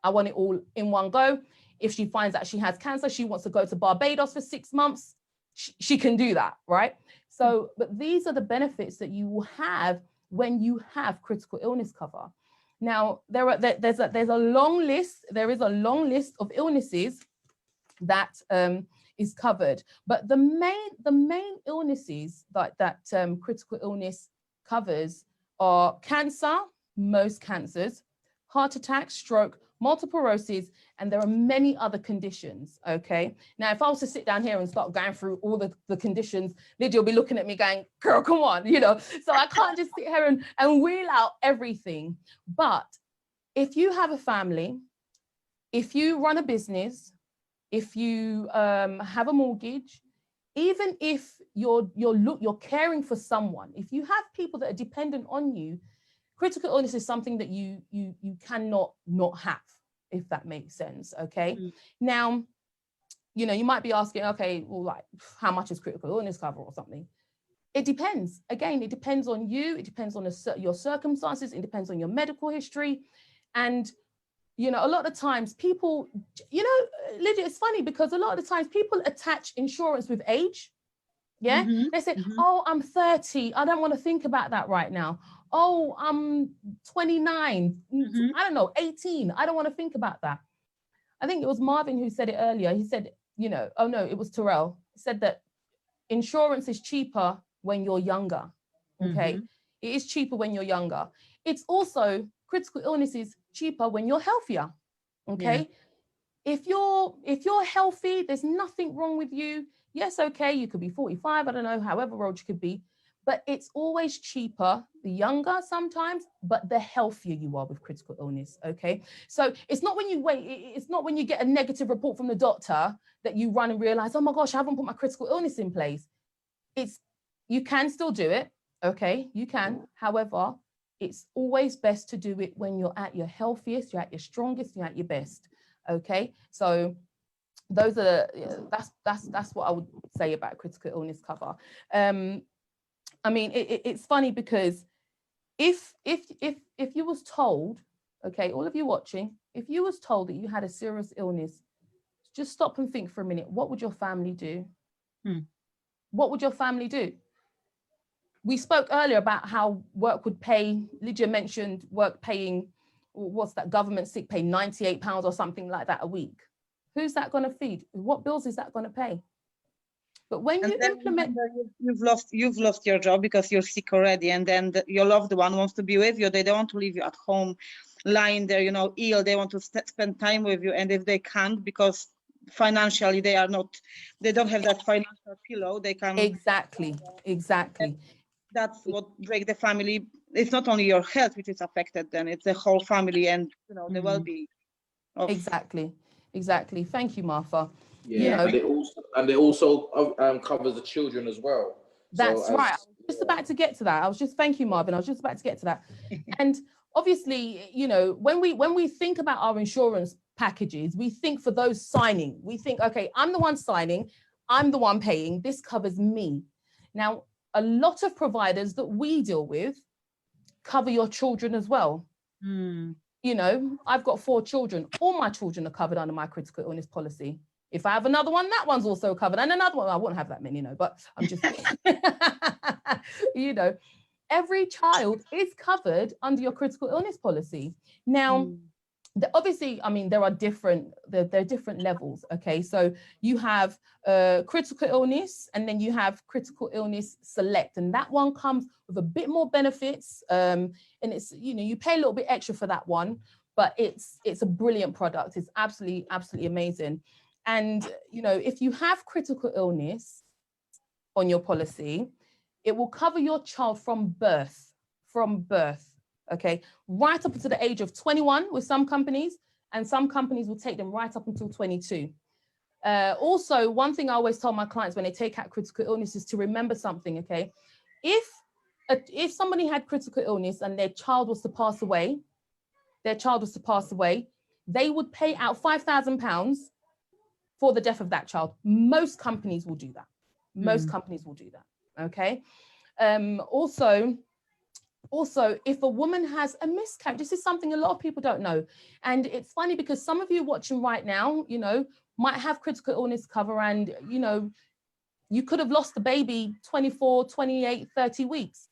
I want it all in one go. If she finds that she has cancer, she wants to go to Barbados for 6 months, she can do that, right? So, but these are the benefits that you will have when you have critical illness cover. Now, there's a long list. There is a long list of illnesses that is covered, but the main illnesses that critical illness covers are cancer, most cancers, heart attack, stroke, multiple sclerosis, and there are many other conditions, okay? Now, if I was to sit down here and start going through all the conditions, Lydia will be looking at me going, girl, come on, you know? So I can't just sit here and wheel out everything. But if you have a family, if you run a business, if you have a mortgage, even if you're caring for someone, if you have people that are dependent on you, critical illness is something that you cannot not have, if that makes sense, okay? Now, you know, you might be asking, okay, well, like, how much is critical illness cover or something? It depends. Again, it depends on you. It depends on your circumstances. It depends on your medical history. And, you know, a lot of times people, you know, Lydia, it's funny because a lot of the times people attach insurance with age. Yeah. They say, oh, I'm 30. I don't want to think about that right now. Oh, I'm 29. I don't know, 18. I don't want to think about that. I think it was Marvin who said it earlier. He said, you know, oh no, it was Terrell. He said that insurance is cheaper when you're younger. Okay. It is cheaper when you're younger. It's also, critical illness is cheaper when you're healthier. Okay. Yeah. If you're healthy, there's nothing wrong with you. Yes, okay, you could be 45, I don't know, however old you could be. but it's always cheaper the younger sometimes, but the healthier you are with critical illness. Okay, so it's not when you wait, it's not when you get a negative report from the doctor that you run and realize, oh my gosh, I haven't put my critical illness in place. It's, you can still do it. Okay, you can. However, it's always best to do it when you're at your healthiest, you're at your strongest, you're at your best. Okay, so those are that's what I would say about critical illness cover. I mean, it's funny because if you was told, okay, all of you watching, if you was told that you had a serious illness, just stop and think for a minute. What would your family do? What would your family do? We spoke earlier about how work would pay. Lydia mentioned work paying, what's that, government sick pay, £98 or something like that a week. Who's that going to feed? What bills is that going to pay? But when you implement, you've lost your job because you're sick already, and then your loved one wants to be with you. They don't want to leave you at home, lying there, you know, ill. They want to spend time with you, and if they can't because financially they don't have that financial pillow, they can. Exactly. That's what breaks the family. It's not only your health which is affected, then it's the whole family and, you know, the well-being. Exactly. Thank you, Martha. Yeah, you know, and it also covers the children as well. That's right. I was just about to get to that. Thank you, Marvin. I was just about to get to that. And obviously, you know, when we think about our insurance packages, we think for those signing, we think, okay, I'm the one signing, I'm the one paying, this covers me. Now, a lot of providers that we deal with cover your children as well. You know, I've got 4 children. All my children are covered under my critical illness policy. If I have another one, that one's also covered. And another one, I wouldn't have that many, you know, but I'm just, you know, every child is covered under your critical illness policy. Now, obviously, I mean, there are different levels. Okay, so you have critical illness, and then you have critical illness select, and that one comes with a bit more benefits. And it's, you know, you pay a little bit extra for that one, but it's a brilliant product. It's absolutely amazing. And, you know, if you have critical illness on your policy, it will cover your child from birth, okay, right up to the age of 21 with some companies, and some companies will take them right up until 22. Also, one thing I always tell my clients when they take out critical illness is to remember something, okay? If somebody had critical illness and their child was to pass away, they would pay out £5,000 for the death of that child. Most companies will do that. Okay. Also, if a woman has a miscarriage, this is something a lot of people don't know. And it's funny because some of you watching right now, you know, might have critical illness cover, and, you know, you could have lost the baby 24, 28, 30 weeks.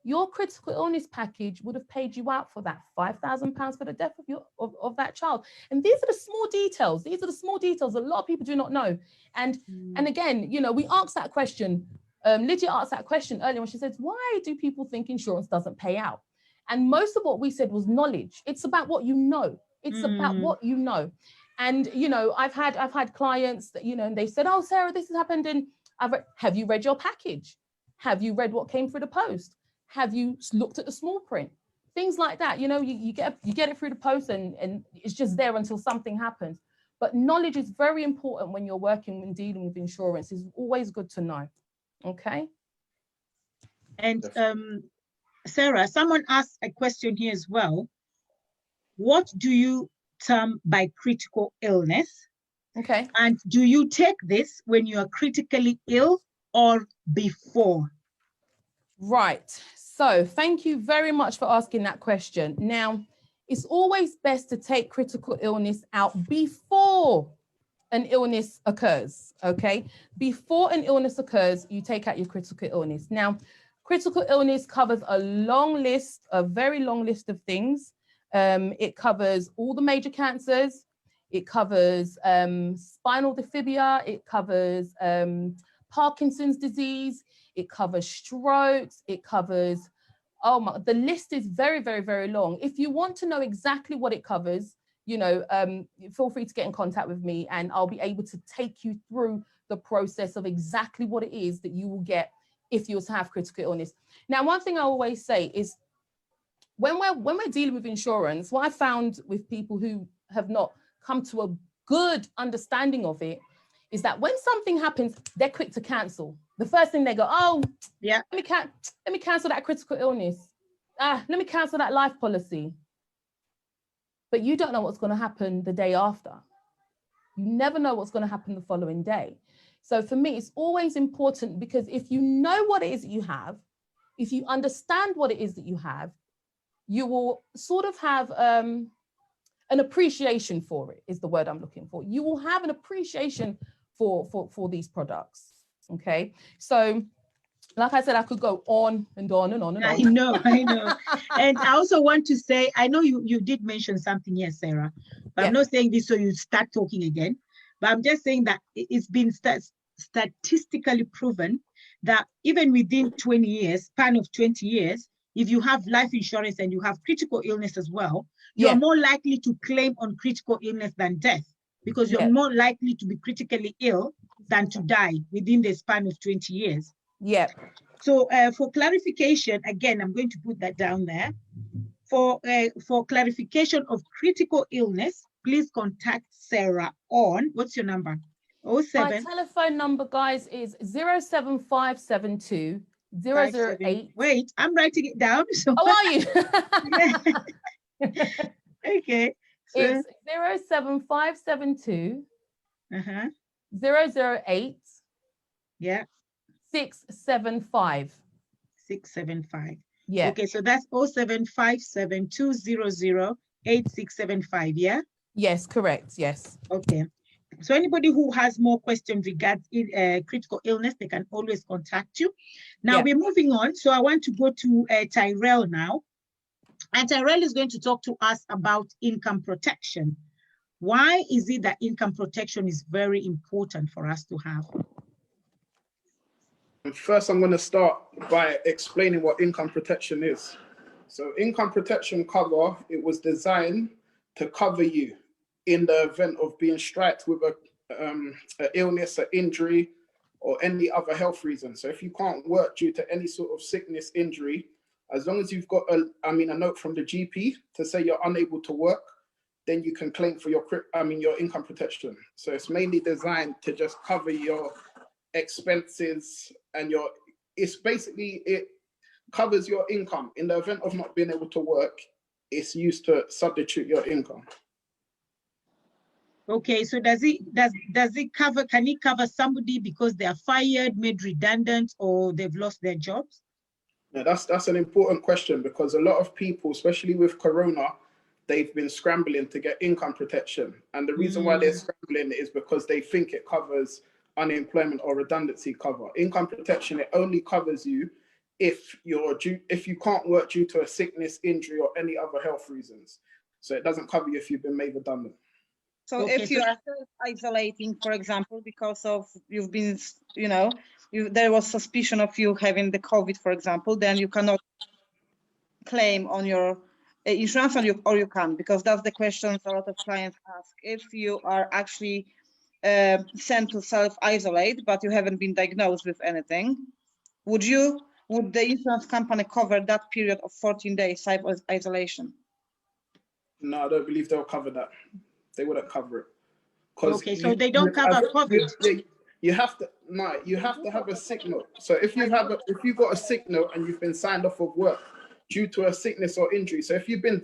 Your critical illness package would have paid you out for that £5,000 for the death of that child. And these are the small details. These are the small details a lot of people do not know. And again, you know, we asked that question. Lydia asked that question earlier when she said, why do people think insurance doesn't pay out? And most of what we said was knowledge. It's about what you know. About what you know. And, you know, I've had clients that, you know, and they said, oh, Sarah, this has happened. And have you read your package? Have you read what came through the post? Have you looked at the small print? Things like that. You know, you get it through the post, and it's just there until something happens. But knowledge is very important when you're working and dealing with insurance. It's always good to know. Okay. And Sarah, someone asked a question here as well. What do you term by critical illness? Okay. And do you take this when you are critically ill or before? Right. So thank you very much for asking that question. Now, it's always best to take critical illness out before an illness occurs, okay? Before an illness occurs, you take out your critical illness. Now, critical illness covers a very long list of things. It covers all the major cancers. It covers spinal bifida. It covers Parkinson's disease. It covers strokes. It covers, the list is very, very, very long. If you want to know exactly what it covers, you know, feel free to get in contact with me, and I'll be able to take you through the process of exactly what it is that you will get if you was to have critical illness. Now, one thing I always say is when we're dealing with insurance, what I found with people who have not come to a good understanding of it is that when something happens, they're quick to cancel. The first thing they go, oh, yeah, let me cancel that critical illness. Let me cancel that life policy. But you don't know what's going to happen the day after. You never know what's going to happen the following day. So for me, it's always important, because if you know what it is that you have, if you understand what it is that you have, you will sort of have an appreciation for it, is the word I'm looking for. You will have an appreciation for these products. Okay, so like I said, I could go on and on and on and on. I know. And I also want to say, I know you did mention something here, Sarah, but yeah. I'm not saying this so you start talking again, but I'm just saying that it's been statistically proven that even within 20 years, span of 20 years, if you have life insurance and you have critical illness as well, you're more likely to claim on critical illness than death, because you're more likely to be critically ill than to die within the span of 20 years. Yeah. So for clarification, again, I'm going to put that down there. For clarification of critical illness, please contact Sarah on, what's your number? 07. My telephone number, guys, is 07572 008. Wait, I'm writing it down. So oh, are you? Okay. So, it's 07572 008. Yeah. 675. 675. Yeah. Okay, so that's 07572008675. Yeah. Yes, correct. Yes. Okay. So anybody who has more questions regarding critical illness, they can always contact you. Now we're moving on. So I want to go to Tyrell now. And Tyrell is going to talk to us about income protection. Why is it that income protection is very important for us to have? First, I'm going to start by explaining what income protection is. So income protection cover, it was designed to cover you in the event of being struck with an illness, an injury, or any other health reason. So if you can't work due to any sort of sickness, injury, as long as you've got a note from the GP to say you're unable to work, then you can claim for your income protection. So it's mainly designed to just cover your expenses and it covers your income. In the event of not being able to work, it's used to substitute your income. Okay, so does it cover, can it cover somebody because they are fired, made redundant, or they've lost their jobs? Yeah, that's an important question, because a lot of people, especially with Corona, they've been scrambling to get income protection. And the reason why they're scrambling is because they think it covers unemployment or redundancy cover. Income protection, it only covers you if you can't work due to a sickness, injury, or any other health reasons. So it doesn't cover you if you've been made redundant. So if you are isolating, for example, because of you've been, there was suspicion of you having the COVID, for example, then you cannot claim on your insurance, or you can, because that's the questions a lot of clients ask. If you are actually sent to self-isolate, but you haven't been diagnosed with anything, would the insurance company cover that period of 14 days self-isolation? No, I don't believe they'll cover that. They wouldn't cover it. Okay, so they don't cover COVID. You have to have a sick note. So if you've got a sick note and you've been signed off of work due to a sickness or injury. So if you've been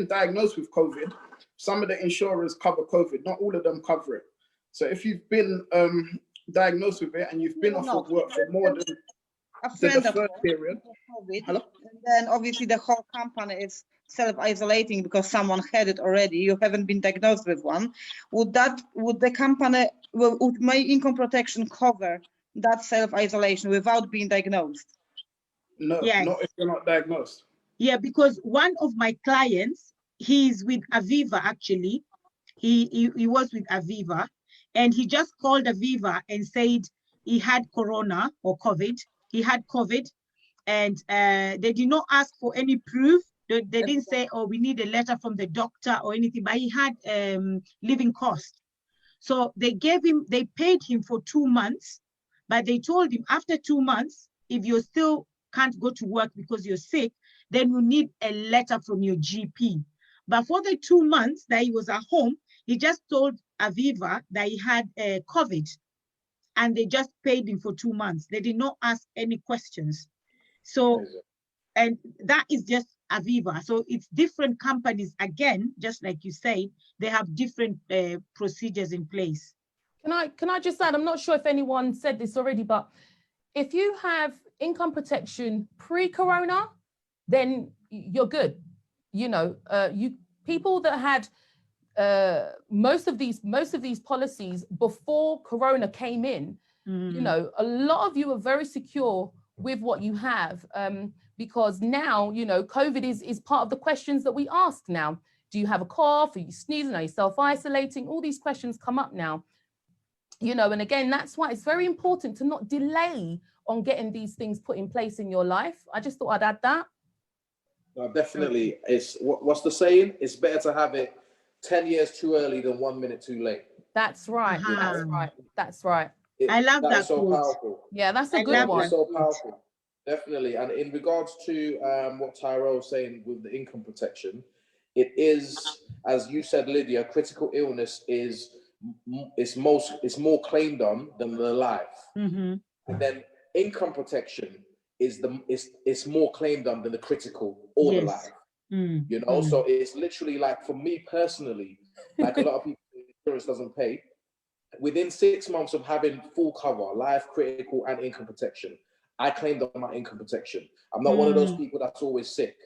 diagnosed with COVID, some of the insurers cover COVID. Not all of them cover it. So if you've been diagnosed with it and you've been off of work for more than the deferred period, COVID, and then obviously the whole company is self-isolating because someone had it already, you haven't been diagnosed with one, would my income protection cover that self-isolation without being diagnosed? No, not if you're not diagnosed. Yeah, because one of my clients, he's with Aviva actually. He was with Aviva, and he just called Aviva and said he had Corona or COVID. He had COVID, and they did not ask for any proof. They didn't say, oh, we need a letter from the doctor or anything, but he had living cost. So they paid him for 2 months, but they told him after 2 months, if you still can't go to work because you're sick, then you need a letter from your GP. But for the 2 months that he was at home, he just told Aviva that he had COVID, and they just paid him for 2 months. They did not ask any questions. So, and that is just Aviva. So it's different companies, again, just like you say, they have different procedures in place. Can I just add, I'm not sure if anyone said this already, but if you have income protection pre-corona, then you're good. You know, people that had most of these policies before corona came in, you know, a lot of you are very secure with what you have, because now, you know, COVID is part of the questions that we ask now. Do you have a cough? Are you sneezing? Are you self-isolating? All these questions come up now, you know, and again, that's why it's very important to not delay on getting these things put in place in your life. I just thought I'd add that. No, definitely. It's what's the saying? It's better to have it 10 years too early than 1 minute too late. That's right. That's right. That's right. I love that. Is so powerful. Yeah, that's a good one. It's so powerful. Definitely. And in regards to what Tyrell was saying with the income protection, it is, as you said, Lydia, critical illness is more claimed on than the life. And then income protection is more claimed on than the critical or the life. You know, so it's literally like, for me personally, like a lot of people, insurance doesn't pay. Within 6 months of having full cover, life, critical, and income protection, I claimed on my income protection. I'm not one of those people that's always sick.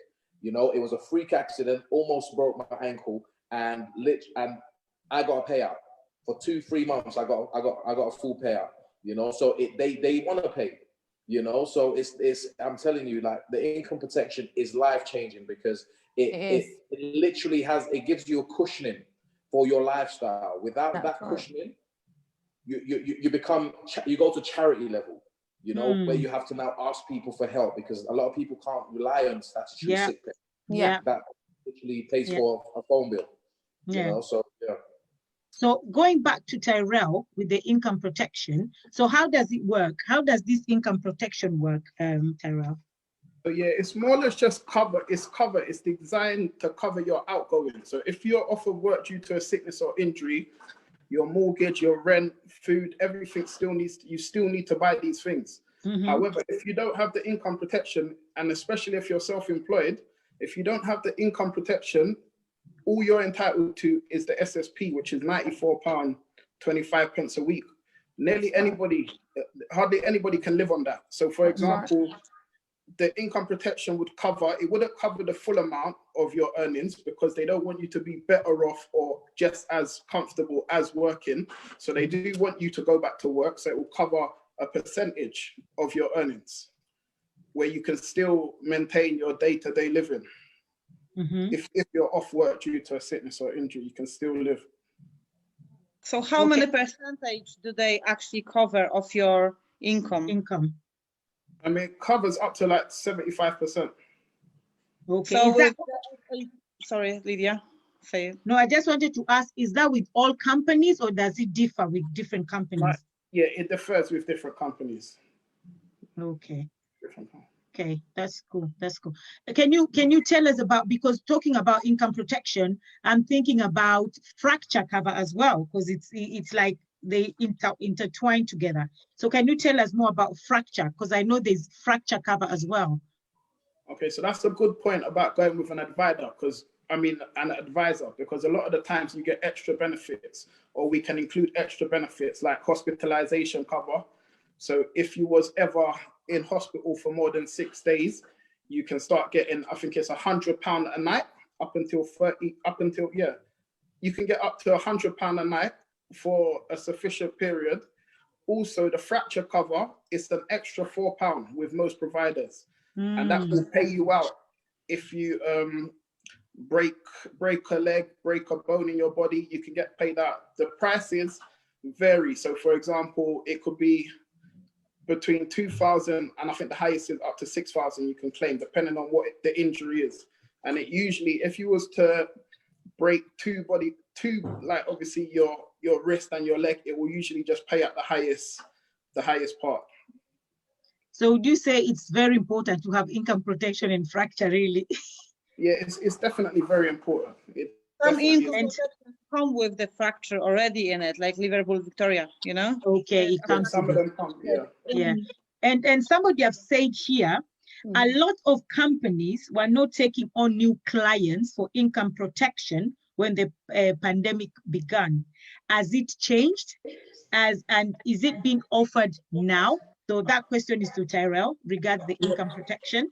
You know, it was a freak accident, almost broke my ankle, and I got a payout for 2-3 months. I got a full payout. You know, so they want to pay. You know, so it's I'm telling you, like, the income protection is life changing, because it literally gives you a cushioning for your lifestyle. Without that cushioning, you go to charity level, you know, where you have to now ask people for help, because a lot of people can't rely on statutory sick pay. That literally pays for a phone bill. You know, so So going back to Tyrell with the income protection, so how does it work? How does this income protection work, Tyrell? So yeah, it's more or less just cover. It's designed to cover your outgoing. So if you're off of work due to a sickness or injury, your mortgage, your rent, food, everything you still need to buy these things. However, if you don't have the income protection, and especially if you're self-employed, if you don't have the income protection, all you're entitled to is the SSP, which is £94.25 a week. Hardly anybody can live on that. So for example, the income protection wouldn't cover the full amount of your earnings, because they don't want you to be better off or just as comfortable as working. So they do want you to go back to work. So it will cover a percentage of your earnings, where you can still maintain your day-to-day living. If you're off work due to a sickness or injury, you can still live. So how many percentage do they actually cover of your income? I mean, it covers up to like 75%. Okay. So sorry, Lydia, say it. No, I just wanted to ask, is that with all companies, or does it differ with different companies? Yeah, it differs with different companies. Okay. Okay, that's cool. That's cool. Can you tell us about, because talking about income protection, I'm thinking about fracture cover as well, because it's like they intertwine together. So can you tell us more about fracture? Because I know there's fracture cover as well. Okay, so that's a good point about going with an advisor, because a lot of the times you get extra benefits, or we can include extra benefits like hospitalization cover. So if you was ever in hospital for more than 6 days, you can start getting, I think it's £100 a night, you can get up to £100 a night for a sufficient period. Also, the fracture cover is an extra £4 with most providers, and that will pay you out if you break a leg, break a bone in your body. You can get paid out. The prices vary. So, for example, it could be between 2,000 and I think the highest is up to 6,000 you can claim, depending on what the injury is. And it usually, if you was to break like obviously your wrist and your leg, it will usually just pay out the highest part. So would you say it's very important to have income protection in fracture, really? Yeah, it's definitely very important. Some Definitely income protection come with the fracture already in it, like Liverpool Victoria, you know? Okay, it comes some with of it. them come, yeah. Yeah. And somebody have said here, a lot of companies were not taking on new clients for income protection when the pandemic began. Has it changed? And is it being offered now? So that question is to Tyrell regards the income protection.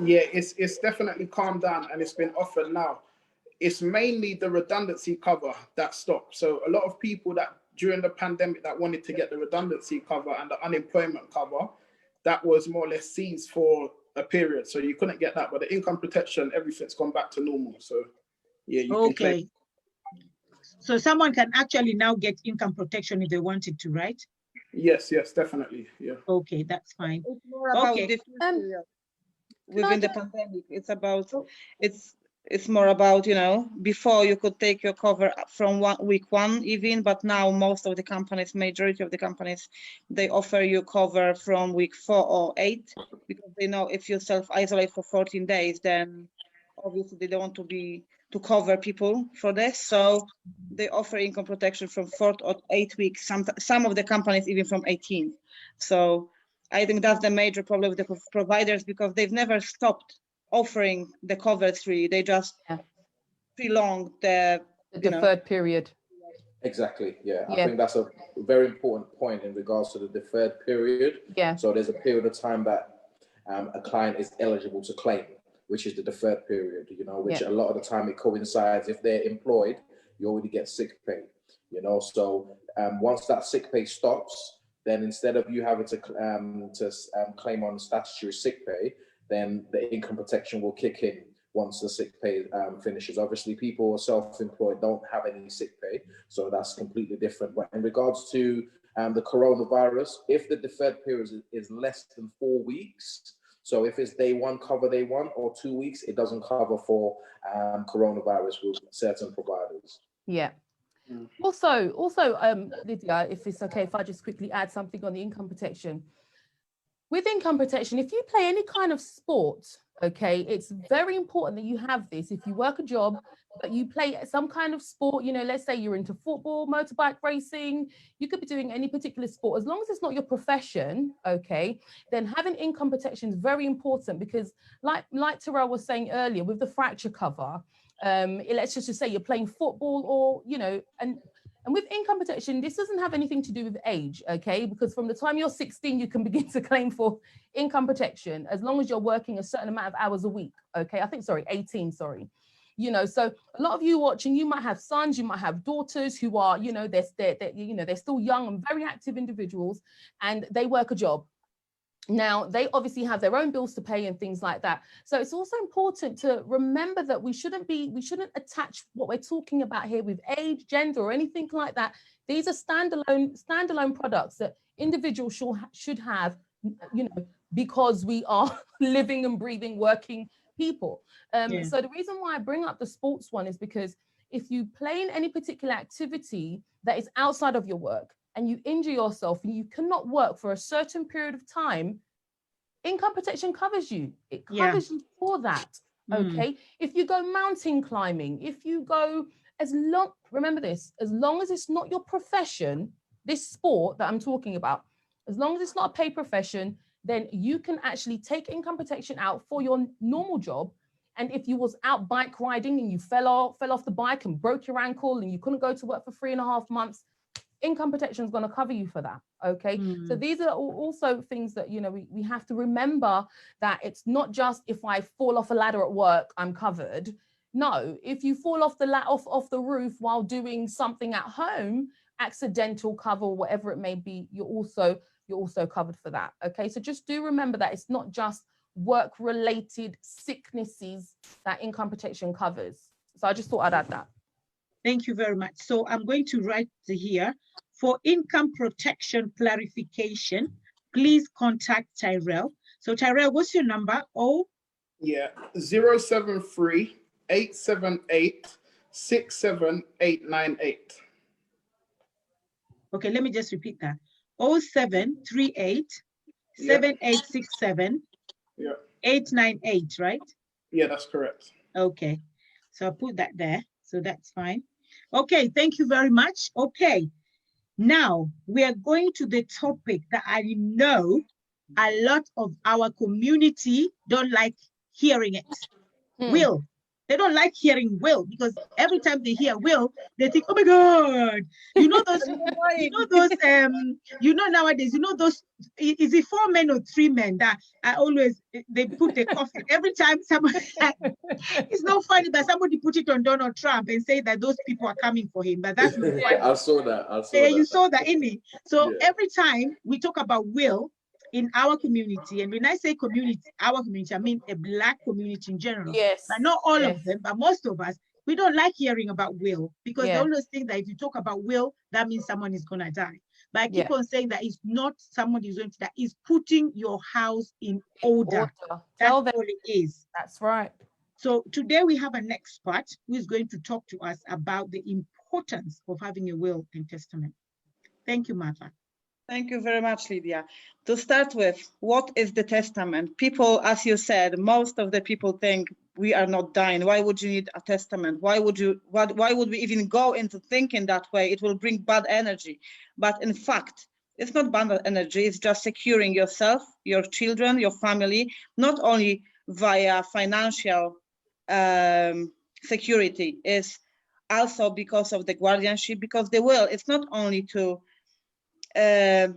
Yeah, it's definitely calmed down and it's been offered now. It's mainly the redundancy cover that stopped. So a lot of people that during the pandemic that wanted to get the redundancy cover and the unemployment cover, that was more or less seized for a period. So you couldn't get that, but the income protection, everything's gone back to normal. So yeah, you can claim. Okay. So someone can actually now get income protection if they wanted to, right? Yes, definitely. Yeah. Okay, that's fine. It's more about Okay. the period within the pandemic. It's more about, you know, before you could take your cover from week one even, but now most of the companies, majority of the companies, they offer you cover from week 4 or 8, because they know if you self-isolate for 14 days, then obviously they don't want to cover people for this. So they offer income protection from 4 or 8 weeks, some of the companies even from 18. So I think that's the major problem with the providers, because they've never stopped offering the covers free. They just prolong the deferred period. Exactly. Yeah. I think that's a very important point in regards to the deferred period. Yeah. So there's a period of time that a client is eligible to claim, which is the deferred period, you know, which a lot of the time it coincides. If they're employed, you already get sick pay, you know. So once that sick pay stops, then instead of you having to claim on statutory sick pay, then the income protection will kick in once the sick pay finishes. Obviously, people who are self-employed don't have any sick pay, so that's completely different. But in regards to the coronavirus, if the deferred period is less than 4 weeks, so if it's day one cover day one, or 2 weeks, it doesn't cover for coronavirus with certain providers. Yeah. Also, Lydia, if it's okay, if I just quickly add something on the income protection. With income protection, if you play any kind of sport, okay, it's very important that you have this. If you work a job, but you play some kind of sport, you know, let's say you're into football, motorbike racing, you could be doing any particular sport, as long as it's not your profession, okay, then having income protection is very important, because like Tyrell was saying earlier, with the fracture cover, let's just say you're playing football, or, you know, and with income protection, this doesn't have anything to do with age, okay? Because from the time you're 16, you can begin to claim for income protection, as long as you're working a certain amount of hours a week, okay? 18, sorry. You know, so a lot of you watching, you might have sons, you might have daughters who are, you know, they're still young and very active individuals, and they work a job. Now, they obviously have their own bills to pay and things like that. So it's also important to remember that we shouldn't attach what we're talking about here with age, gender, or anything like that. These are standalone products that individuals should have, you know, because we are living and breathing, working people. So the reason why I bring up the sports one is because if you play in any particular activity that is outside of your work, and you injure yourself and you cannot work for a certain period of time, income protection covers you. It covers you for that, okay? If you go mountain climbing, if you go, remember this, as long as it's not your profession, this sport that I'm talking about, as long as it's not a paid profession, then you can actually take income protection out for your normal job. And if you was out bike riding and you fell off the bike and broke your ankle and you couldn't go to work for 3.5 months, income protection is going to cover you for that, okay? So these are also things that, you know, we have to remember, that it's not just if I fall off a ladder at work, I'm covered. No, if you fall off the roof while doing something at home, accidental cover, whatever it may be, you're also covered for that, okay? So just do remember that it's not just work-related sicknesses that income protection covers. So I just thought I'd add that. Thank you very much. So I'm going to write here, for income protection clarification, please contact Tyrell. So Tyrell, what's your number? 073 878 67898. Okay, let me just repeat that. 0738 Yeah. 7867 Yeah. 898, right? Yeah, that's correct. Okay, so I put that there, so that's fine. Okay, thank you very much. Okay, now we are going to the topic that I know a lot of our community don't like hearing it. Will. They don't like hearing will, because every time they hear will, they think, oh my God, you know those, nowadays, those, is it 4 men or 3 men that I always, they put the coffin every time someone, it's not funny, but somebody put it on Donald Trump and say that those people are coming for him, but that's not funny. I saw that. Yeah, you saw that, innit? So Yeah. every time we talk about will in our community, and when I say community, our community, I mean a Black community in general, Yes. but not all Yes. of them, but most of us, we don't like hearing about will, because they Yeah. always think that if you talk about will, that means someone is gonna die. But I keep Yeah. on saying that it's not someone is going to die, it's putting your house in order. That's Tell them. all it is. That's right. So today we have an expert who is going to talk to us about the importance of having a will and testament. Thank you, Martha. Thank you very much, Lydia. To start with, what is the testament? People, as you said, most of the people think we are not dying. Why would you need a testament? Why would we even go into thinking that way? It will bring bad energy. But in fact, it's not bad energy. It's just securing yourself, your children, your family, not only via financial security, is also because of the guardianship, because the will, it's not only to a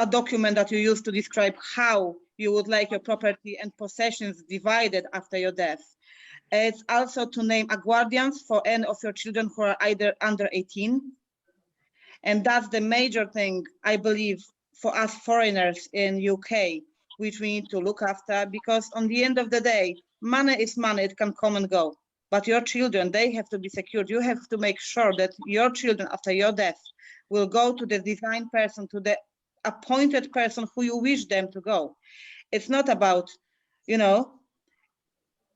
document that you use to describe how you would like your property and possessions divided after your death. It's also to name a guardian for any of your children who are either under 18. And that's the major thing, I believe, for us foreigners in UK, which we need to look after, because on the end of the day, money is money, it can come and go. But your children, they have to be secured. You have to make sure that your children, after your death, will go to the designed person, to the appointed person who you wish them to go. It's not about,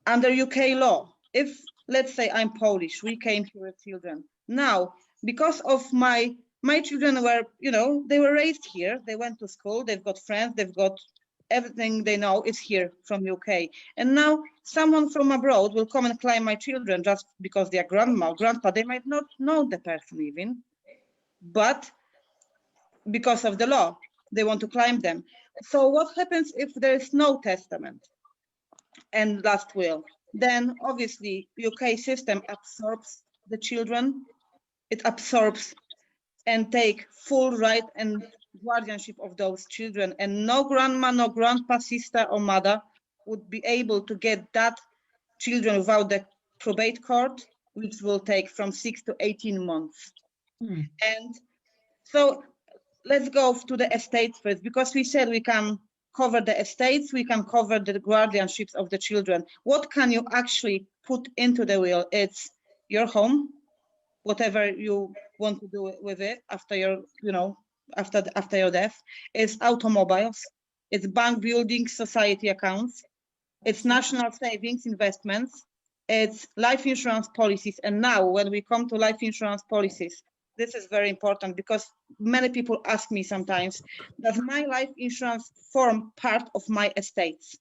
under UK law, if, let's say I'm Polish, we came here with children. Now, because of my children were, they were raised here, they went to school, they've got friends, they've got everything they know is here from UK. And now someone from abroad will come and claim my children just because they are grandma or grandpa. They might not know the person even, but because of the law, they want to claim them. So what happens if there is no testament and last will? Then obviously UK system absorbs the children. It absorbs and take full right and guardianship of those children, and no grandma, no grandpa, sister or mother would be able to get that children without the probate court, which will take from 6 to 18 months. And so let's go to the estates first, because we said we can cover the estates, we can cover the guardianships of the children. What can you actually put into the will? It's your home, whatever you want to do with it after your, after your death. It's automobiles, it's bank buildings, society accounts, it's national savings, investments, it's life insurance policies. And now when we come to life insurance policies, this is very important, because many people ask me sometimes, does my life insurance form part of my estates?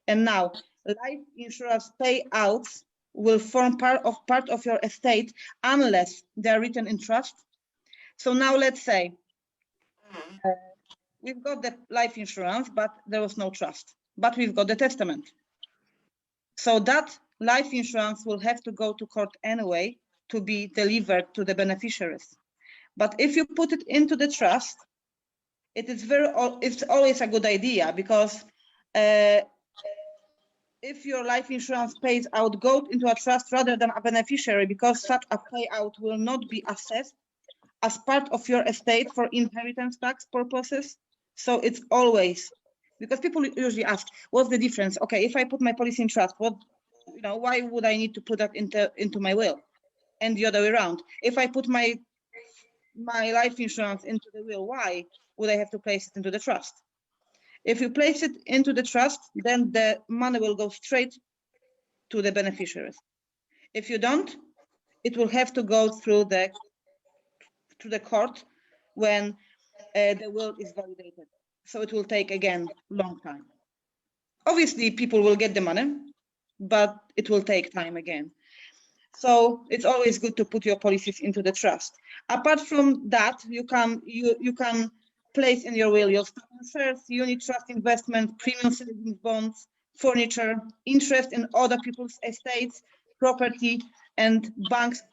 And now life insurance payouts will form part of your estate unless they're written in trust. So now let's say we've got the life insurance, but there was no trust, but we've got the testament. So that life insurance will have to go to court anyway to be delivered to the beneficiaries. But if you put it into the trust, it's always a good idea, because if your life insurance pays out, go into a trust rather than a beneficiary, because such a payout will not be assessed as part of your estate for inheritance tax purposes. So it's always, because people usually ask, what's the difference? Okay, if I put my policy in trust, why would I need to put that into my will? And the other way around, if I put my life insurance into the will, why would I have to place it into the trust? If you place it into the trust, then the money will go straight to the beneficiaries. If you don't, it will have to go through the court when the will is validated. So it will take again long time. Obviously, people will get the money, but it will take time again. So it's always good to put your policies into the trust. Apart from that, you can place in your will your stock and shares, unit trust investment, premium savings bonds, furniture, interest in other people's estates, property, and banks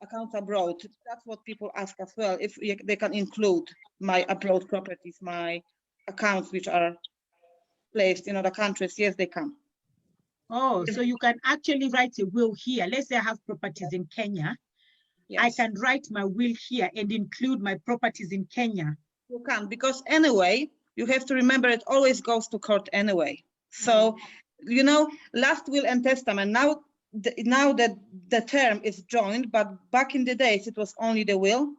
accounts abroad. That's what people ask as well. If they can include my abroad properties, my accounts which are placed in other countries. Yes, they can. Oh, so you can actually write a will here. Let's say I have properties in Kenya. Yes. I can write my will here and include my properties in Kenya. You can, because anyway, you have to remember it always goes to court anyway. So, you know, last will and testament, now that the term is joined, but back in the days, it was only the will.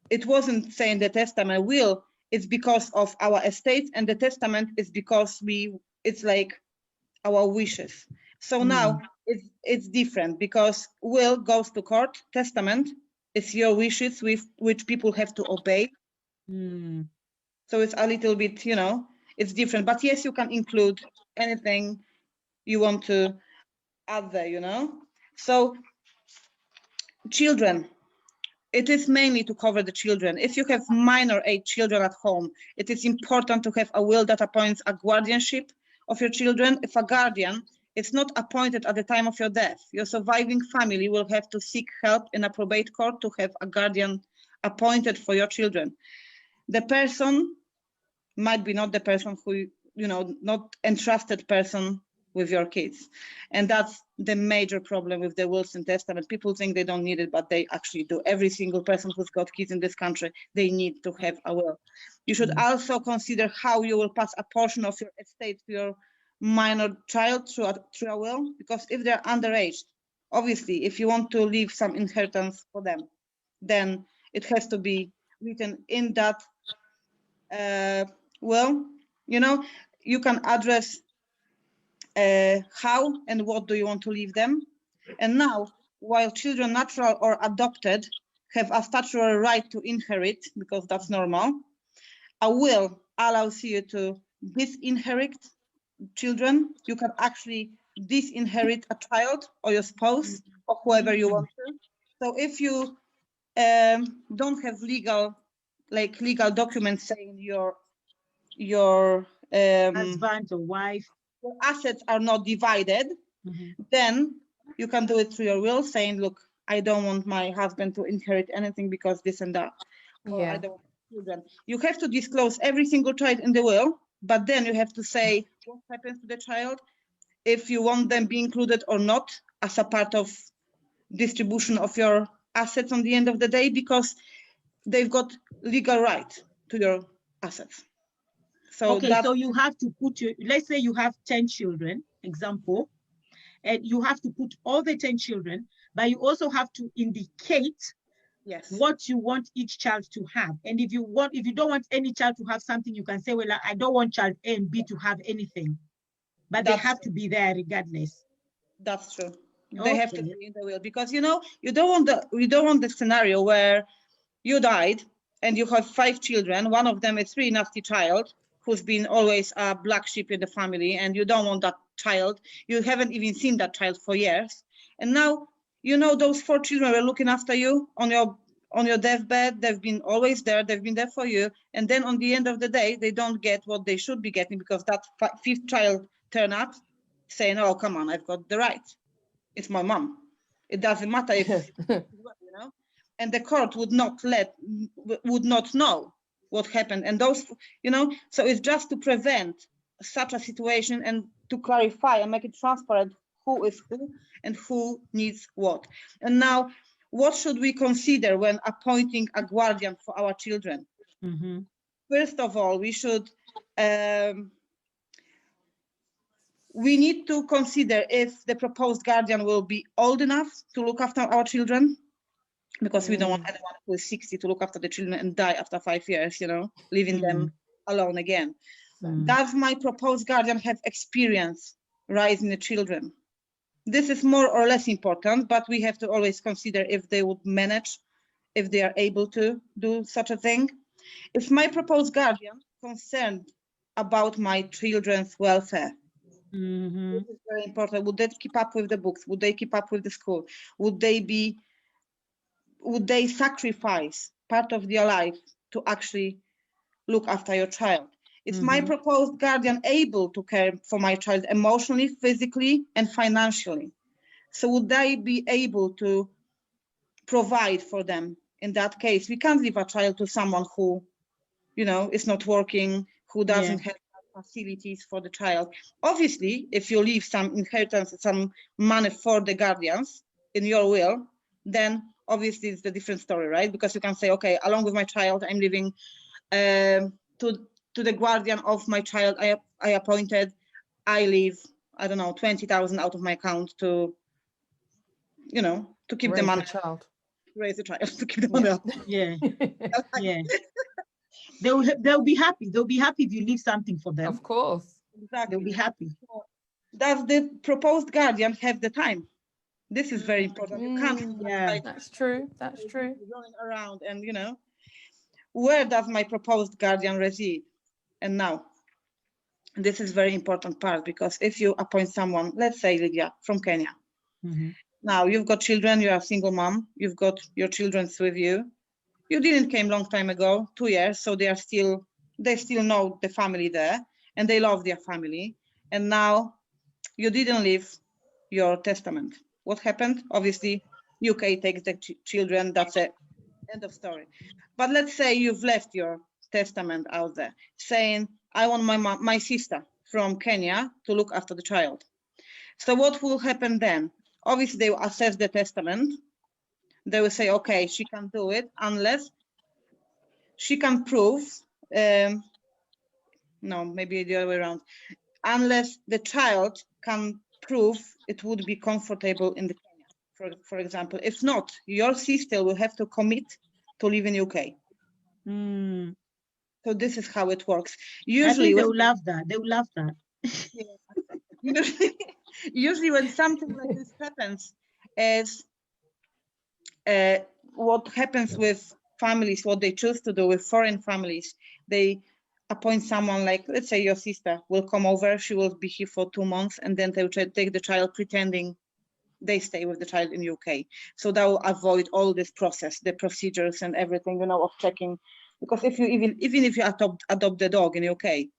It wasn't saying the testament. Will is because of our estate, and the testament is because it's like our wishes. So now it's different, because will goes to court, testament is your wishes which people have to obey. So it's a little bit, you know, it's different. But yes, you can include anything you want to add there, you know. So children, it is mainly to cover the children. If you have minor age children at home, it is important to have a will that appoints a guardianship of your children. If a guardian is not appointed at the time of your death, your surviving family will have to seek help in a probate court to have a guardian appointed for your children. The person might be not the person who, you know, not entrusted person with your kids. And that's the major problem with the wills and testament. People think they don't need it, but they actually do. Every single person who's got kids in this country, they need to have a will. You should also consider how you will pass a portion of your estate to your minor child through a will, because if they're underage, obviously, if you want to leave some inheritance for them, then it has to be written in that will. You know, you can address how and what do you want to leave them. And now, while children, natural or adopted, have a statutory right to inherit, because that's normal, a will allows you to disinherit children. You can actually disinherit a child or your spouse or whoever you want to. So if you don't have legal documents saying your husband or wife, your assets are not divided, then you can do it through your will, saying, look, I don't want my husband to inherit anything because this and that. Or I don't want children. You have to disclose every single child in the will, but then you have to say what happens to the child, if you want them be included or not as a part of distribution of your assets on the end of the day, because they've got legal right to your assets. So okay, so you have to put let's say you have 10 children, example, and you have to put all the 10 children, but you also have to indicate what you want each child to have. And if you don't want any child to have something, you can say, well, I don't want child A and B to have anything, but they have to be there regardless. That's true. They have to be in the will, because you know, you don't want the scenario where you died and you have 5 children. One of them is really nasty child who's been always a black sheep in the family, and you don't want that child. You haven't even seen that child for years, and now you know those 4 children were looking after you on your deathbed. They've been always there. They've been there for you, and then on the end of the day, they don't get what they should be getting because that 5th child turned up saying, "Oh, come on, I've got the right. It's my mom. It doesn't matter if you know." And the court would not know what happened. And those, you know, so it's just to prevent such a situation and to clarify and make it transparent who is who and who needs what. And now, what should we consider when appointing a guardian for our children? First of all, we should we need to consider if the proposed guardian will be old enough to look after our children, because we don't want anyone who is 60 to look after the children and die after 5 years, you know, leaving them alone again. Does my proposed guardian have experience raising the children? This is more or less important, but we have to always consider if they would manage, if they are able to do such a thing. Is my proposed guardian concerned about my children's welfare? Mhm. This is very important. Would they keep up with the books? Would they keep up with the school? Would they sacrifice part of their life to actually look after your child? Is my Mhm. proposed guardian able to care for my child emotionally, physically, and financially? So would they be able to provide for them? In that case, we can't leave a child to someone who, is not working, who doesn't have facilities for the child. Obviously, if you leave some inheritance, some money for the guardians in your will, then obviously it's a different story, right? Because you can say, okay, along with my child, I'm leaving to the guardian of my child I appointed, I leave, I don't know, 20,000 out of my account to keep the Raise money, the child. raise the child, to keep the money up. Yeah. Yeah. They'll be happy. They'll be happy if you leave something for them. Of course. Exactly. They'll be happy. Does the proposed guardian have the time? This is very important. You can't Yeah. That's true. That's true. running around and where does my proposed guardian reside? And now, this is very important part, because if you appoint someone, let's say Lydia from Kenya, Mhm. now you've got children, you're a single mom, you've got your children with you. You didn't came long time ago, 2 years, so they still know the family there and they love their family. And now you didn't leave your testament. What happened? Obviously, UK takes the children, that's it, end of story. But let's say you've left your testament out there saying, I want my sister from Kenya to look after the child. So what will happen then? Obviously, they will assess the testament. They will say, okay, she can do it unless she can prove, no, maybe the other way around, unless the child can prove it would be comfortable in the Kenya, for example. If not, your sister will have to commit to live in UK. Mm. So this is how it works. I Usually, think they'll love that. They'll love that. usually when something like this happens, is what happens with families, what they choose to do with foreign families, they appoint someone like, let's say your sister will come over, she will be here for 2 months, and then they will take the child pretending they stay with the child in UK. So that will avoid all this process, the procedures and everything, of checking. Because if you even if you adopt the dog in UK,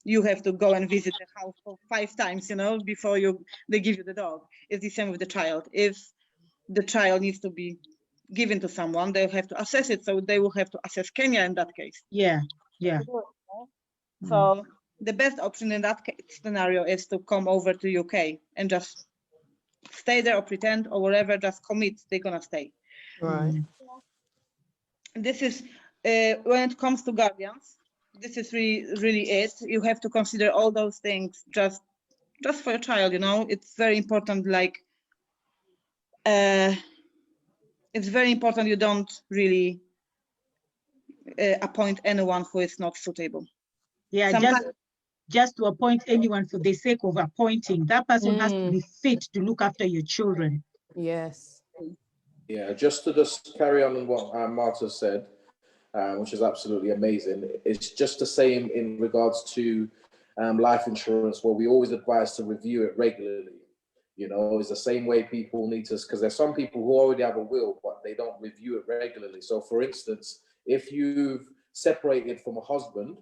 you have to go and visit the house for 5 times, before they give you the dog. It's the same with the child. If the child needs to be given to someone, they have to assess it. So they will have to assess Kenya in that case. Yeah. Yeah. So the best option in that scenario is to come over to UK and just stay there or pretend or whatever, just commit, they're gonna stay. Right. This is, when it comes to guardians, this is really it. You have to consider all those things just for your child, it's very important. Like, it's very important you don't really appoint anyone who is not suitable. Yeah, just to appoint anyone for the sake of appointing. That person has to be fit to look after your children. Yes. Yeah, just to carry on what Marta said, which is absolutely amazing. It's just the same in regards to life insurance, where we always advise to review it regularly. It's the same way people need to, because there's some people who already have a will, but they don't review it regularly. So for instance, if you've separated from a husband,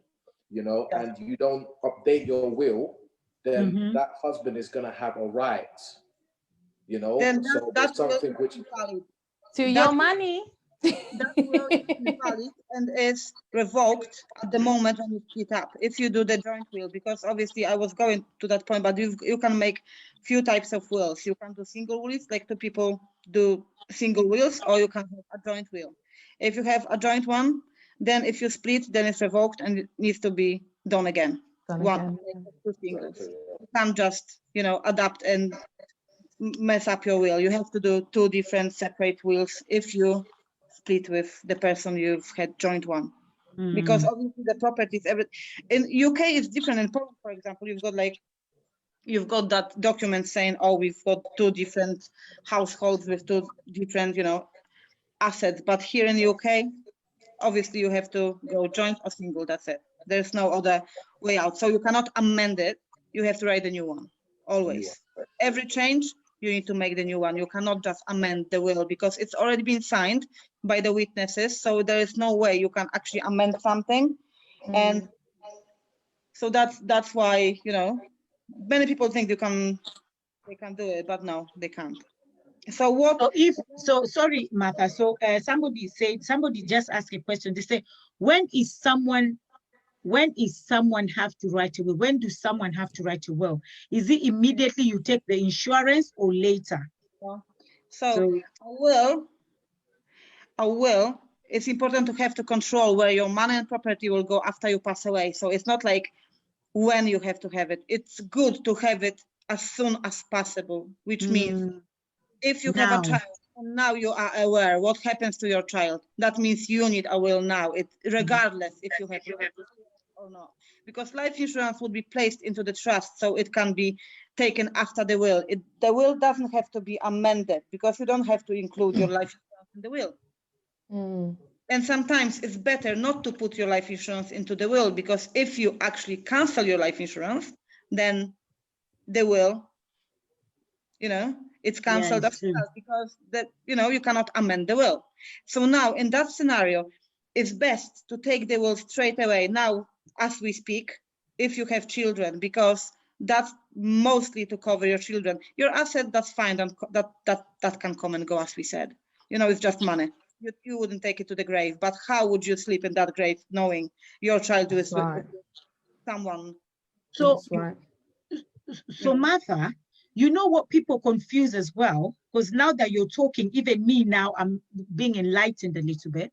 and you don't update your will, then that husband is going to have a right, Then so that's something which invalid. To your money. That will be invalid and is revoked at the moment when you split up, if you do the joint will, because obviously I was going to that point, but you can make few types of wills. You can do single wills, like 2 people do single wills, or you can have a joint will. If you have a joint one, then if you split, then it's revoked and it needs to be done again. One, 2 singles. You can't just, adapt and mess up your will. You have to do 2 different separate wills if you split with the person you've had joint one. Because obviously the properties, in UK it's different. In Poland, for example, you've got that document saying, oh, we've got 2 different households with 2 different, assets. But here in the UK, obviously you have to go joint or single, that's it. There's no other way out. So you cannot amend it. You have to write a new one, always. Every change, you need to make the new one. You cannot just amend the will because it's already been signed by the witnesses. So there is no way you can actually amend something. And so that's why, you know, many people think they can do it, but no, they can't. So what? Sorry, Martha. So somebody just asked a question. They say, when is someone have to write a will? When do someone have to write a will? Is it immediately you take the insurance or later? So a will, it's important to have to control where your money and property will go after you pass away. So it's not like when you have to have it. It's good to have it as soon as possible, which means if you have a child and now you are aware what happens to your child, that means you need a will now, regardless if you have it or not. Because life insurance would be placed into the trust, so it can be taken after the will. The will doesn't have to be amended because you don't have to include your life insurance in the will. And sometimes it's better not to put your life insurance into the will, because if you actually cancel your life insurance, then the will, you know, it's cancelled as well, because that, you know, you cannot amend the will. So now in that scenario, it's best to take the will straight away now as we speak, if you have children, because that's mostly to cover your children. Your asset, that's fine, and that can come and go, as we said. You know, it's just money. You wouldn't take it to the grave, but how would you sleep in that grave knowing your child is with someone? So, so Martha, you know what people confuse as well, because now that you're talking, even me now, I'm being enlightened a little bit.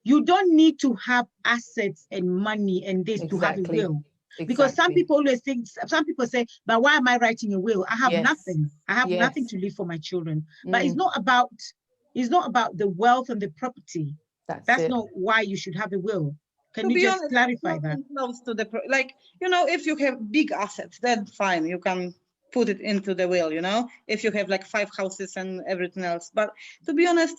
You don't need to have assets and money and this to have a will. Because some people always think, some people say, but why am I writing a will? I have nothing. I have nothing to leave for my children. But it's not about the wealth and the property. That's not why you should have a will. Can you just clarify that? Close to the, like, you know, if you have big assets, then fine, you can put it into the will, you know, if you have like 5 houses and everything else. But to be honest,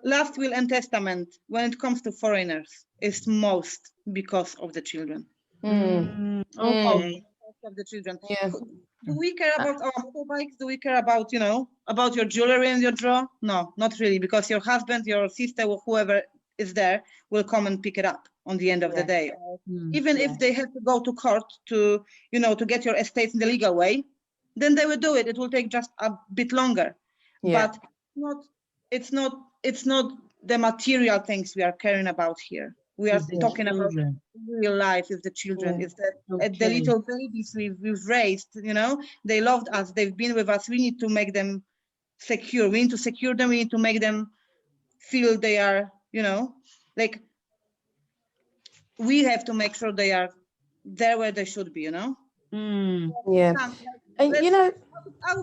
last will and testament, when it comes to foreigners, is most because of the children. Okay. Of the children. Do we care about our motorbikes? Do we care about, you know, about your jewelry in your drawer? No, not really, because your husband, your sister, or whoever is there will come and pick it up on the end of the day. Even if they have to go to court to, you know, to get your estates in the legal way, then they will do it. It will take just a bit longer. But it's not the material things we are caring about here. We are talking about real life with the children. It's the little babies we've raised, you know, they loved us, they've been with us. We need to make them secure. We need to secure them. We need to make them feel they are, you know, like, we have to make sure they are there where they should be, you know? And you know, I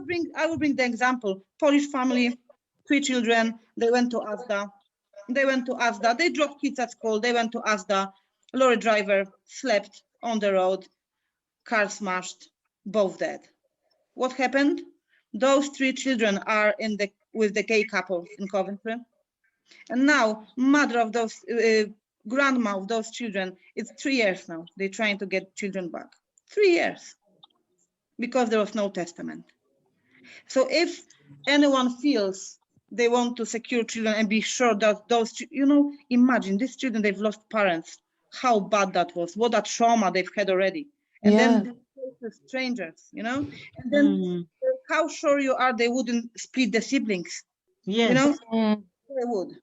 will bring the example. Polish family, 3 children, they went to Asda. They dropped kids at school. They went to Asda. Lorry driver slept on the road. Car smashed. Both dead. What happened? Those 3 children are with the gay couple in Coventry. And now, mother of those, grandma of those children, it's 3 years now. They're trying to get children back. 3 years. Because there was no testament. So if anyone feels they want to secure children and be sure that those, you know, imagine these children, they've lost parents, how bad that was, what a trauma they've had already. And then with strangers, you know, and then how sure you are they wouldn't split the siblings? You know, they would.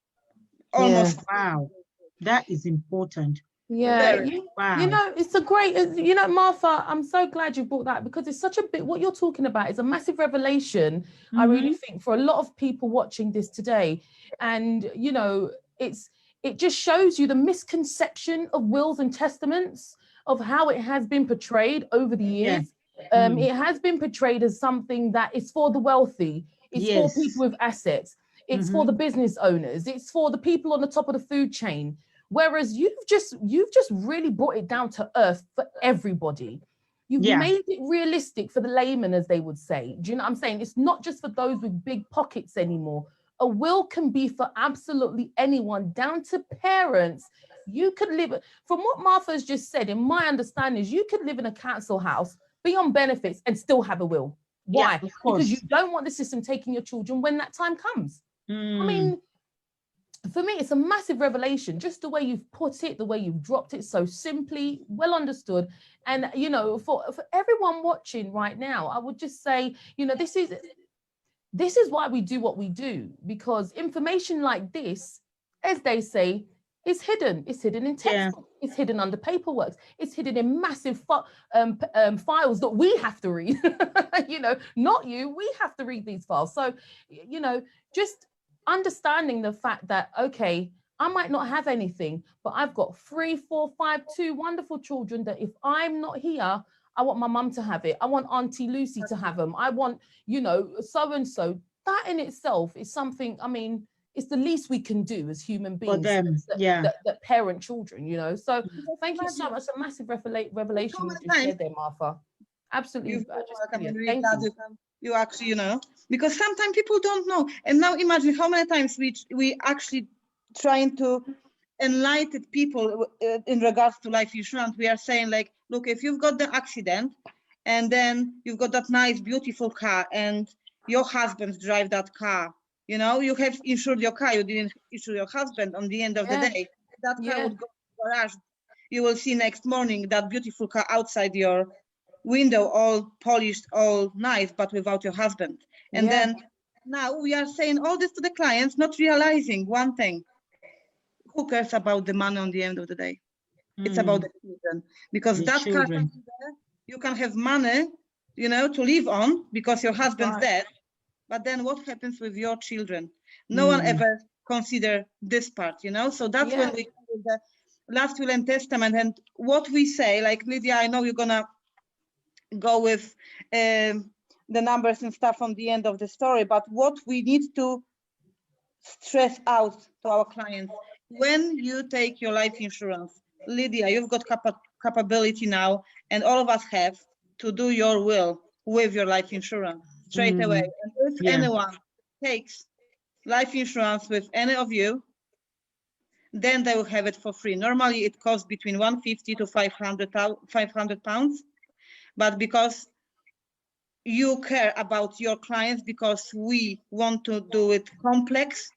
Almost. Wow, that is important. You know, it's a great, you know, Martha, I'm so glad you brought that, because it's such a bit, what you're talking about is a massive revelation, I really think, for a lot of people watching this today. And, you know, it just shows you the misconception of wills and testaments, of how it has been portrayed over the years. It has been portrayed as something that is for the wealthy, it's for people with assets, it's for the business owners, it's for the people on the top of the food chain. Whereas you've just really brought it down to earth for everybody. You've made it realistic for the layman, as they would say. Do you know what I'm saying? It's not just for those with big pockets anymore. A will can be for absolutely anyone, down to parents. You could live, from what Martha's just said, in my understanding is you could live in a council house, be on benefits and still have a will. Why? Yeah, of course. Because you don't want the system taking your children when that time comes. I mean, for me, it's a massive revelation, just the way you've put it, the way you've dropped it so simply, well understood. And, you know, for everyone watching right now, I would just say, you know, this is why we do what we do, because information like this, as they say, is hidden. It's hidden in textbooks. It's hidden under paperwork. It's hidden in massive files that we have to read. You know, not you. We have to read these files. So, you know, just understanding the fact that, okay, I might not have anything, but I've got 3, 4, 5, 2 wonderful children that if I'm not here, I want my mum to have it. I want Auntie Lucy to have them. I want, you know, so-and-so. That in itself is something, I mean, it's the least we can do as human beings. For them, that parent children, you know. So thank you so much. A massive revelation you just shared there, Martha. Absolutely. You actually, you know, because sometimes people don't know. And now imagine how many times we actually trying to enlighten people in regards to life insurance. We are saying like, look, if you've got the accident and then you've got that nice, beautiful car and your husband drive that car, you know, you have insured your car, you didn't insure your husband. On the end of the day, that car would go to the garage. You will see next morning that beautiful car outside your window, all polished, all nice, but without your husband. And then now we are saying all this to the clients, not realizing one thing. Who cares about the money on the end of the day? It's about the children, because The that car, children. you can have money, you know, to live on because your husband's dead. But then what happens with your children? No one ever consider this part, you know? So that's when we do the last will and testament. And what we say, like Lydia, I know you're gonna go with the numbers and stuff on the end of the story, but what we need to stress out to our clients, when you take your life insurance, Lydia, you've got capability now, and all of us have, to do your will with your life insurance straight away. And if anyone takes life insurance with any of you, then they will have it for free. Normally it costs between 150 to 500 pounds, but because you care about your clients, because we want to do it complex,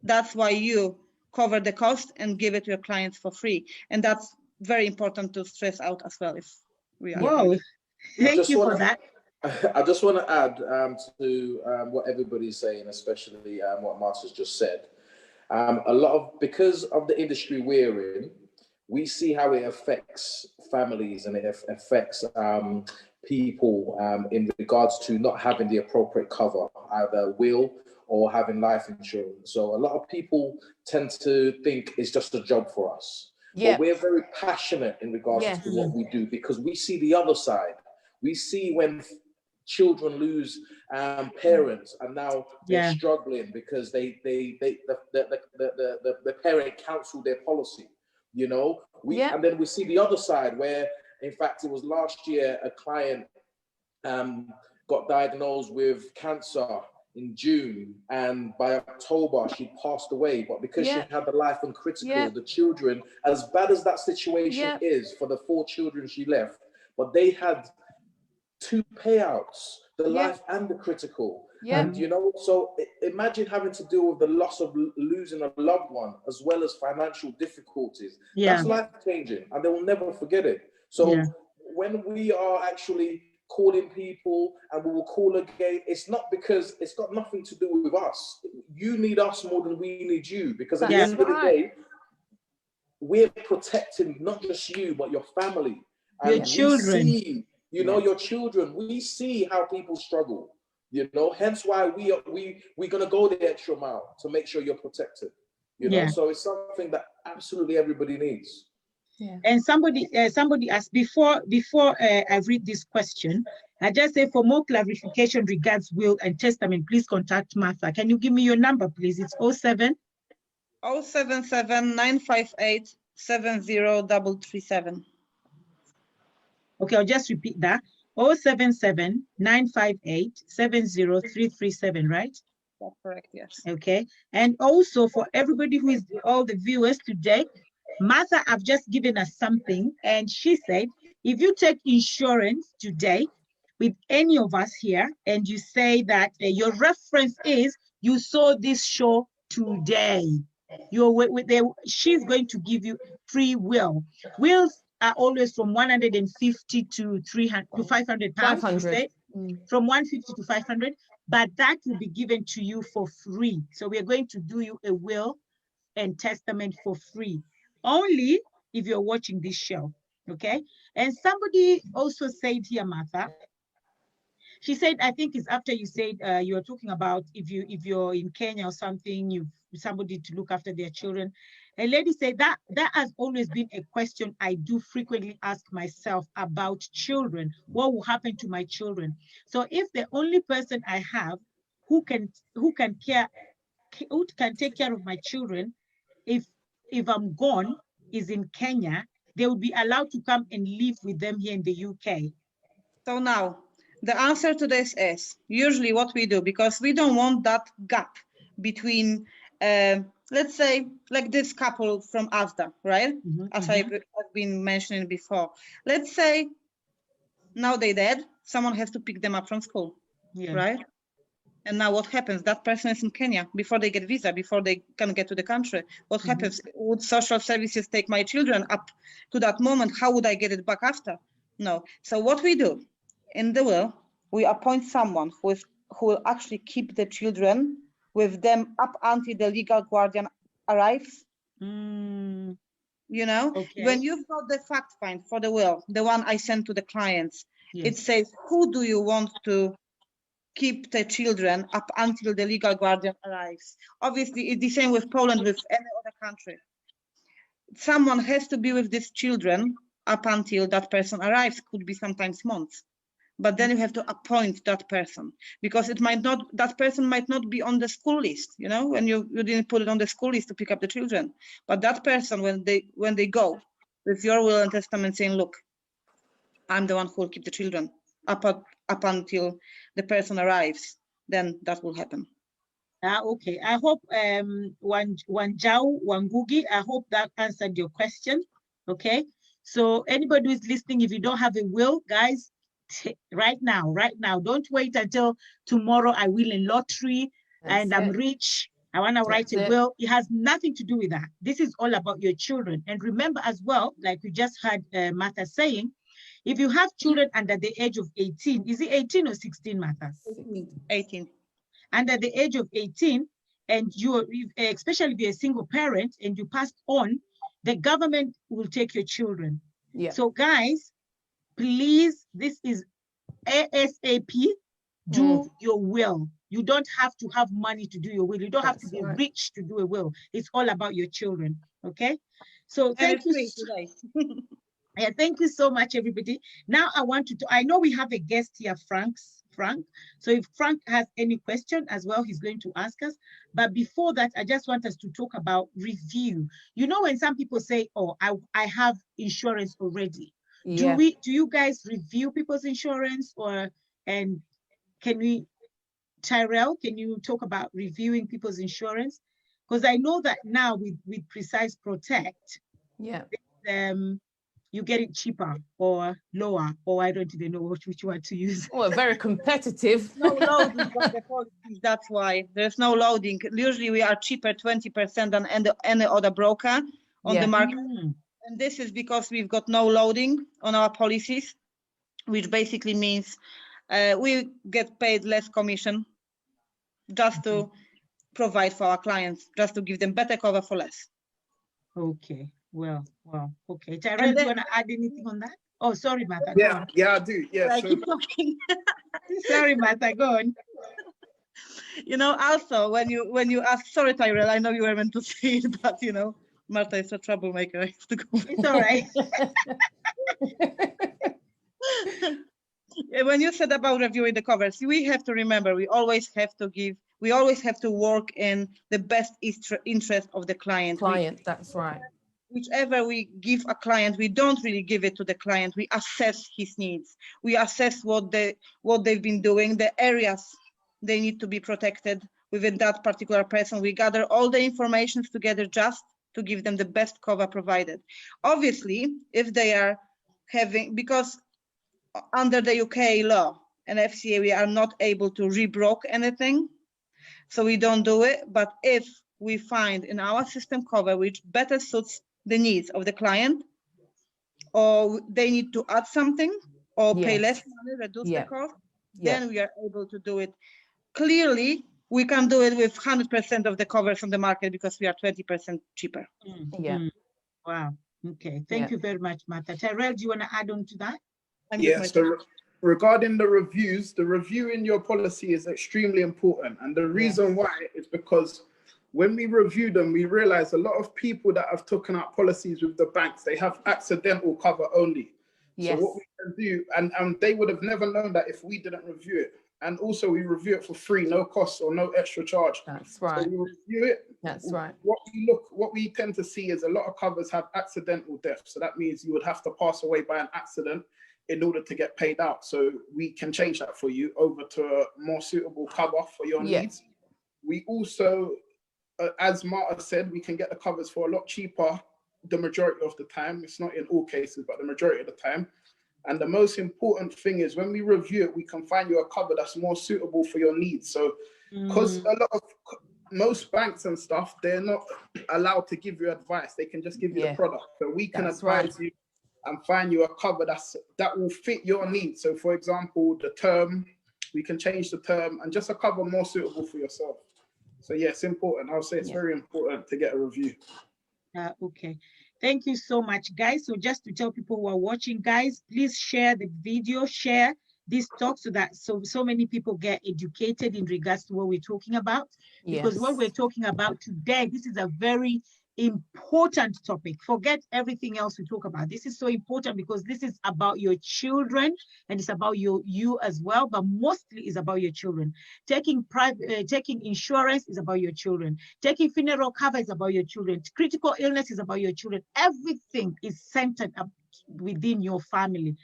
that's why you cover the cost and give it to your clients for free. And that's very important to stress out as well. If we are. Wow, thank you for that. I just want to add to what everybody's saying, especially what Martha's just said. Because of the industry we're in, we see how it affects families and it affects people in regards to not having the appropriate cover, either will or having life insurance. So a lot of people tend to think it's just a job for us. But we're very passionate in regards to what we do, because we see the other side. We see when children lose parents, and now they're struggling because the parent cancelled their policy, you know. And then we see the other side where, in fact, it was last year a client got diagnosed with cancer in June, and by October she passed away. But because she had the life and critical, the children, as bad as that situation is for the 4 children she left, but they had 2 payouts, the life and the critical. And you know, so imagine having to deal with the loss of losing a loved one as well as financial difficulties. That's life changing, and they will never forget it. So when we are actually calling people, and we will call again, it's not because it's got nothing to do with us. You need us more than we need you, because at the end of the day, we're protecting not just you but your family and your children. We see, you know, your children. We see how people struggle, you know, hence why we're gonna go the extra mile to make sure you're protected, you know. So it's something that absolutely everybody needs. And somebody asked before I read this question, I just say, for more clarification regards will and testament, please contact Martha. Can you give me your number, please? It's 077 958 70337. Okay, I'll just repeat that. 077 958 70337, right? That's correct, yes. Okay. And also for everybody who is, all the viewers today, Martha, I've just given us something, and she said, if you take insurance today with any of us here, and you say that your reference is you saw this show today, she's going to give you free will. Wills are always from 150 to 300 to 500 pounds. 500. From 150 to 500, but that will be given to you for free. So we are going to do you a will and testament for free, only if you're watching this show, okay? And somebody also said here, Martha, she said, I think it's after you said you were talking about if you're in Kenya or something, you've somebody to look after their children. A lady said that has always been a question I do frequently ask myself about children. What will happen to my children? So if the only person I have who can take care of my children, if I'm gone, is in Kenya, they would be allowed to come and live with them here in the UK. So now, the answer to this is usually what we do, because we don't want that gap between, let's say, like this couple from Asda, right? As I've been mentioning before. Let's say now they're dead, someone has to pick them up from school, right? And now what happens? That person is in Kenya before they get visa, before they can get to the country. What happens? Would social services take my children up to that moment? How would I get it back after? No. So what we do in the will, we appoint someone who will actually keep the children with them up until the legal guardian arrives. You know, when you've got the fact find for the will, the one I sent to the clients, it says, who do you want to keep the children up until the legal guardian arrives? Obviously, it's the same with Poland, with any other country. Someone has to be with these children up until that person arrives. Could be sometimes months. But then you have to appoint that person, because it might not, that person might not be on the school list, you know, when you didn't put it on the school list to pick up the children. But that person, when they go with your will and testament saying, look, I'm the one who will keep the children up until the person arrives, then that will happen. Okay, I hope Wanjau Wangugi, I hope that answered your question. Okay, so anybody who's listening, if you don't have a will, guys, right now, don't wait until tomorrow. I win a lottery and I'm rich, I want to write a will. It has nothing to do with that. This is all about your children. And remember as well, like we just heard Martha saying, if you have children under the age of 18, is it 18 or 16, Martha? 18. Under the age of 18, and you, especially if you're a single parent and you passed on, the government will take your children. So guys, please, this is ASAP, do your will. You don't have to have money to do your will. You don't have to be rich to do a will. It's all about your children, okay? So thank you. Yeah, thank you so much, everybody. Now I want to, I know we have a guest here, Frank. So if Frank has any question as well, he's going to ask us. But before that, I just want us to talk about review. You know, when some people say, oh, I have insurance already. Do you guys review people's insurance, and can we, Tyrell, can you talk about reviewing people's insurance? Because I know that now with Precise Protect, you get it cheaper or lower, or I don't even know which one to use. Well, very competitive. No loading, that's why there's no loading. Usually we are cheaper 20% than any other broker on the market. And this is because we've got no loading on our policies, which basically means we get paid less commission just to provide for our clients, just to give them better cover for less. Okay, well, okay. Tyrell, do you want to add anything on that? Oh, sorry, Martha. Yeah, I do. Yeah, I keep talking. Sorry, Martha, go on. You know, also when you ask, sorry, Tyrell, I know you were meant to say it, but you know, Martha is a troublemaker. I have to go. It's all right. When you said about reviewing the covers, we have to remember we always have to work in the best interest of the client. That's right. Whichever we give a client, we don't really give it to the client. We assess his needs. We assess what they've been doing, the areas they need to be protected, within that particular person. We gather all the information together just to give them the best cover provided. Obviously, if they are having, because under the UK law and FCA, we are not able to rebroke anything, so we don't do it. But if we find in our system cover which better suits the needs of the client, or they need to add something or pay Yes. less money, reduce Yeah. the cost, Yeah. then we are able to do it. Clearly, we can do it with 100% of the covers on the market because we are 20% cheaper. Yeah. Wow. Okay. Thank you very much, Martha. Tyrell, do you want to add on to that? Yes, regarding the reviews, the review in your policy is extremely important. And the reason why is because when we review them, we realize a lot of people that have taken out policies with the banks, they have accidental cover only. Yes. So what we can do, and they would have never known that if we didn't review it. And also we review it for free, no cost or no extra charge. That's right. So we review it. That's right. What we tend to see is a lot of covers have accidental death. So that means you would have to pass away by an accident in order to get paid out. So we can change that for you over to a more suitable cover for your needs. We also, as Marta said, we can get the covers for a lot cheaper the majority of the time. It's not in all cases, but the majority of the time. And the most important thing is when we review it, we can find you a cover that's more suitable for your needs. So because most banks and stuff, they're not allowed to give you advice. They can just give you the product. So we can advise you and find you a cover that will fit your needs. So for example, the term, we can change the term and just a cover more suitable for yourself. So yeah, it's important. I'll say it's very important to get a review. Okay. Thank you so much, guys. So just to tell people who are watching, guys, please share the video, share this talk so that so many people get educated in regards to what we're talking about. Because what we're talking about today, this is a very important topic. Forget everything else we talk about. This is so important because this is about your children and it's about you as well, but mostly is about your children. Taking insurance is about your children. Taking funeral cover is about your children. Critical illness is about your children. Everything is centered up within your family.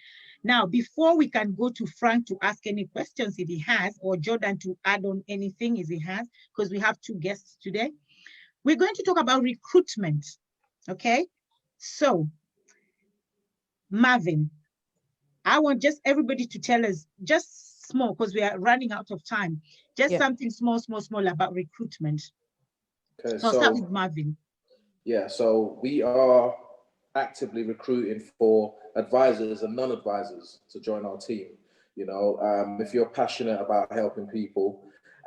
Now, before we can go to Frank to ask any questions if he has, or Jordan to add on anything if he has, because we have two guests today, we're going to talk about recruitment, okay? So, Marvin, I want just everybody to tell us, just small, because we are running out of time, just something small about recruitment. Okay, so I'll start with Marvin. Yeah, so we are actively recruiting for advisors and non-advisors to join our team. You know, if you're passionate about helping people,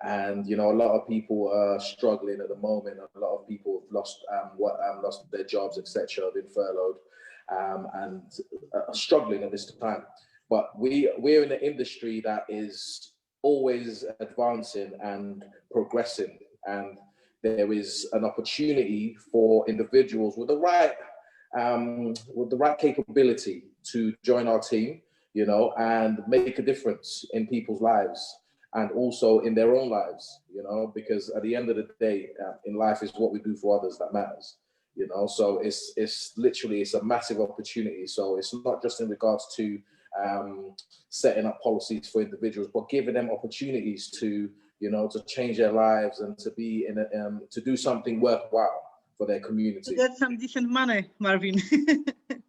and you know, a lot of people are struggling at the moment. A lot of people have lost their jobs, etc., been furloughed, and are struggling at this time. But we're in an industry that is always advancing and progressing, and there is an opportunity for individuals with the right capability to join our team, you know, and make a difference in people's lives. And also in their own lives, you know, because at the end of the day, in life is what we do for others that matters, you know. So it's literally a massive opportunity. So it's not just in regards to setting up policies for individuals, but giving them opportunities to, you know, to change their lives and to be in to do something worthwhile for their community. To get some decent money, Marvin.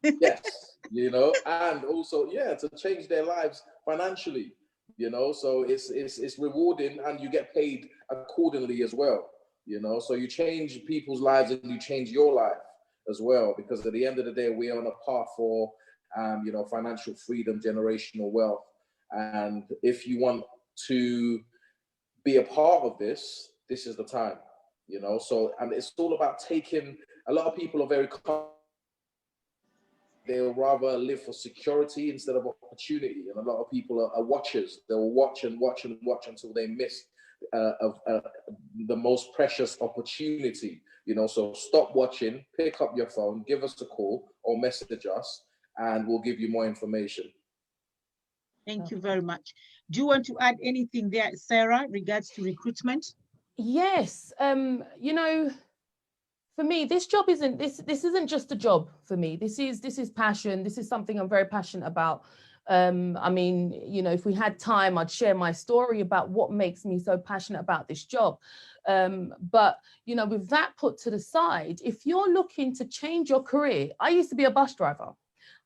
Yes, you know, and also to change their lives financially. You know, so it's rewarding and you get paid accordingly as well, you know, so you change people's lives and you change your life as well, because at the end of the day, we're on a path for, you know, financial freedom, generational wealth. And if you want to be a part of this, this is the time, you know, so, and it's all about a lot of people are very they'll rather live for security instead of opportunity. And a lot of people are watchers. They'll watch and watch and watch until they miss the most precious opportunity. You know, so stop watching, pick up your phone, give us a call or message us, and we'll give you more information. Thank you very much. Do you want to add anything there, Sarah, regards to recruitment? Yes. You know, for me, this job isn't this isn't just a job for me. This is passion. This is something I'm very passionate about. I mean, you know, if we had time, I'd share my story about what makes me so passionate about this job. But, you know, with that put to the side, if you're looking to change your career, I used to be a bus driver.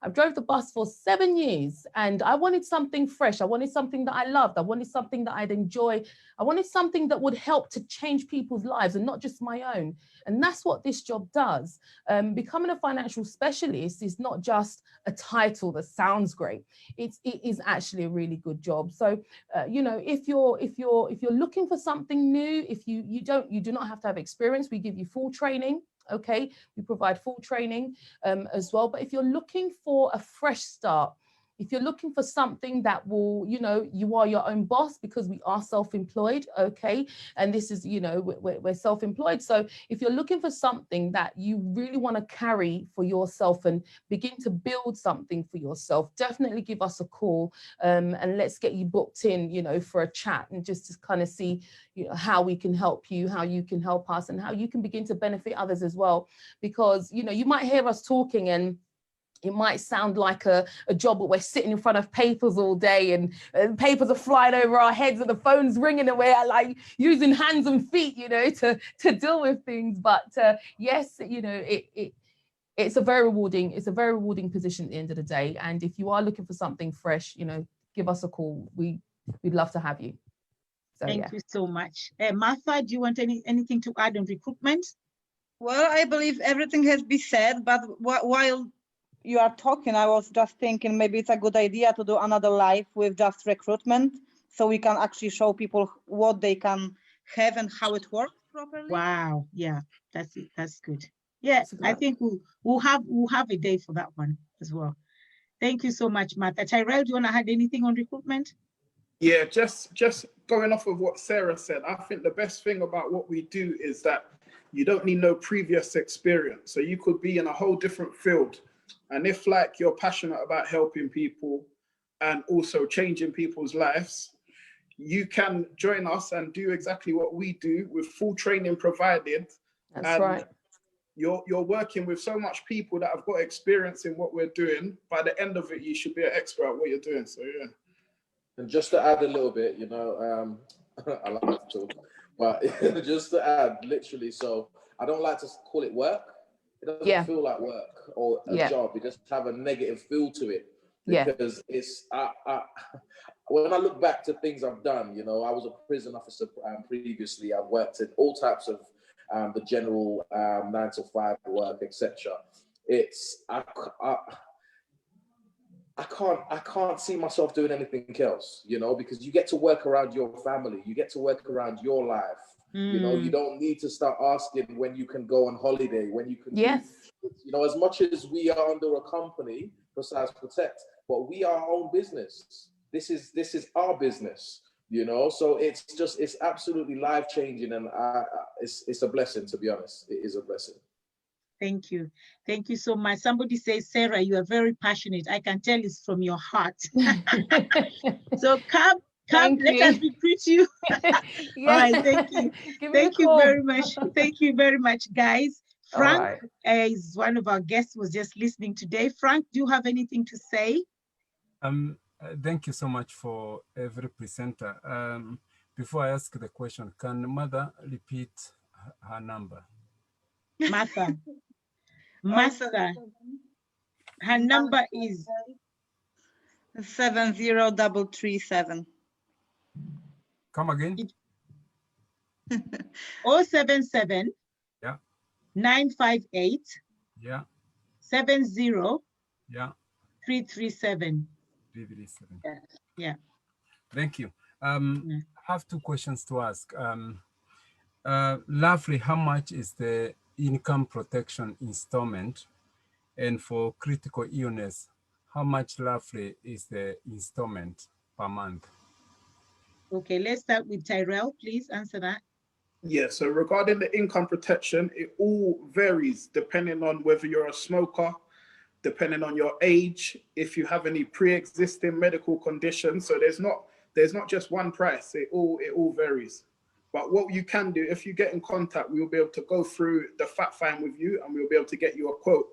I drove the bus for 7 years and I wanted something fresh. I wanted something that I loved. I wanted something that I'd enjoy. I wanted something that would help to change people's lives and not just my own. And that's what this job does. Becoming a financial specialist is not just a title that sounds great. It is actually a really good job. So, you know, if you're looking for something new, if you do not have to have experience, we give you full training. Okay, we provide full training as well. But if you're looking for a fresh start, if you're looking for something that will, you know, you are your own boss because we are self-employed, okay? And this is, you know, we're self-employed. So if you're looking for something that you really want to carry for yourself and begin to build something for yourself, definitely give us a call and let's get you booked in, you know, for a chat and just to kind of see, you know, how we can help you, how you can help us and how you can begin to benefit others as well. Because, you know, you might hear us talking and it might sound like a job where we're sitting in front of papers all day and papers are flying over our heads and the phone's ringing and we're like using hands and feet, you know, to deal with things. But yes, you know, it's a very rewarding position at the end of the day. And if you are looking for something fresh, you know, give us a call. We'd love to have you. So, Thank you so much. Martha, do you want anything to add on recruitment? Well, I believe everything has been said, but while you are talking, I was just thinking maybe it's a good idea to do another live with just recruitment, so we can actually show people what they can have and how it works properly. Wow, yeah, that's it. That's good. Yeah, I think we'll have a day for that one as well. Thank you so much, Martha. Tyrell, do you want to add anything on recruitment? Yeah, just going off of what Sarah said, I think the best thing about what we do is that you don't need no previous experience. So you could be in a whole different field. And if like you're passionate about helping people and also changing people's lives, you can join us and do exactly what we do with full training provided. That's right. You're working with so much people that have got experience in what we're doing. By the end of it, you should be an expert at what you're doing. So yeah. And just to add a little bit, you know, I like to talk, but just to add, literally, so I don't like to call it work. It doesn't feel like work or a job. It just have a negative feel to it because it's. When I look back to things I've done, you know, I was a prison officer previously. I've worked in all types of the general 9 to 5 work, etc. It's I can't see myself doing anything else, you know, because you get to work around your family, you get to work around your life. You know, you don't need to start asking when you can go on holiday, when you can. Yes. You know, as much as we are under a company, Precise Protect, but we are our own business. This is our business, you know. So it's absolutely life changing, and it's a blessing, to be honest. It is a blessing. Thank you so much. Somebody says, Sarah, you are very passionate. I can tell it's from your heart. So come, let us recruit you. All right, thank you. Thank you very much. Thank you very much, guys. Frank is one of our guests, was just listening today. Frank, do you have anything to say? Thank you so much for every presenter. Before I ask the question, can Mother repeat her number? Martha. Her number is 70337. Come again. 077 yeah 958 yeah 70 yeah 337. 337. Yeah. Thank you. I have 2 questions to ask. Roughly, how much is the income protection installment? And for critical illness, how much roughly is the installment per month? Okay, let's start with Tyrell. Please answer that. Yeah, so regarding the income protection, it all varies depending on whether you're a smoker, depending on your age, if you have any pre-existing medical conditions. So there's not just one price. It all varies. But what you can do, if you get in contact, we'll be able to go through the fact find with you and we'll be able to get you a quote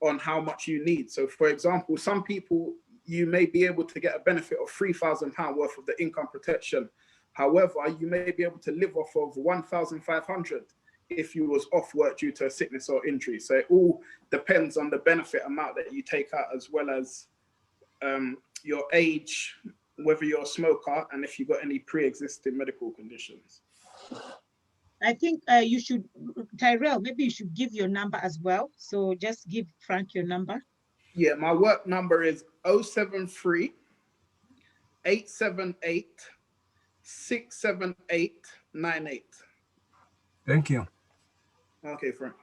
on how much you need. So for example, some people, you may be able to get a benefit of £3,000 worth of the income protection. However, you may be able to live off of 1,500 if you was off work due to a sickness or injury. So it all depends on the benefit amount that you take out, as well as your age, whether you're a smoker, and if you've got any pre-existing medical conditions. I think you should, Tyrell, maybe you should give your number as well. So just give Frank your number. Yeah, my work number is 073 878 67898. Thank you. Okay, Frank.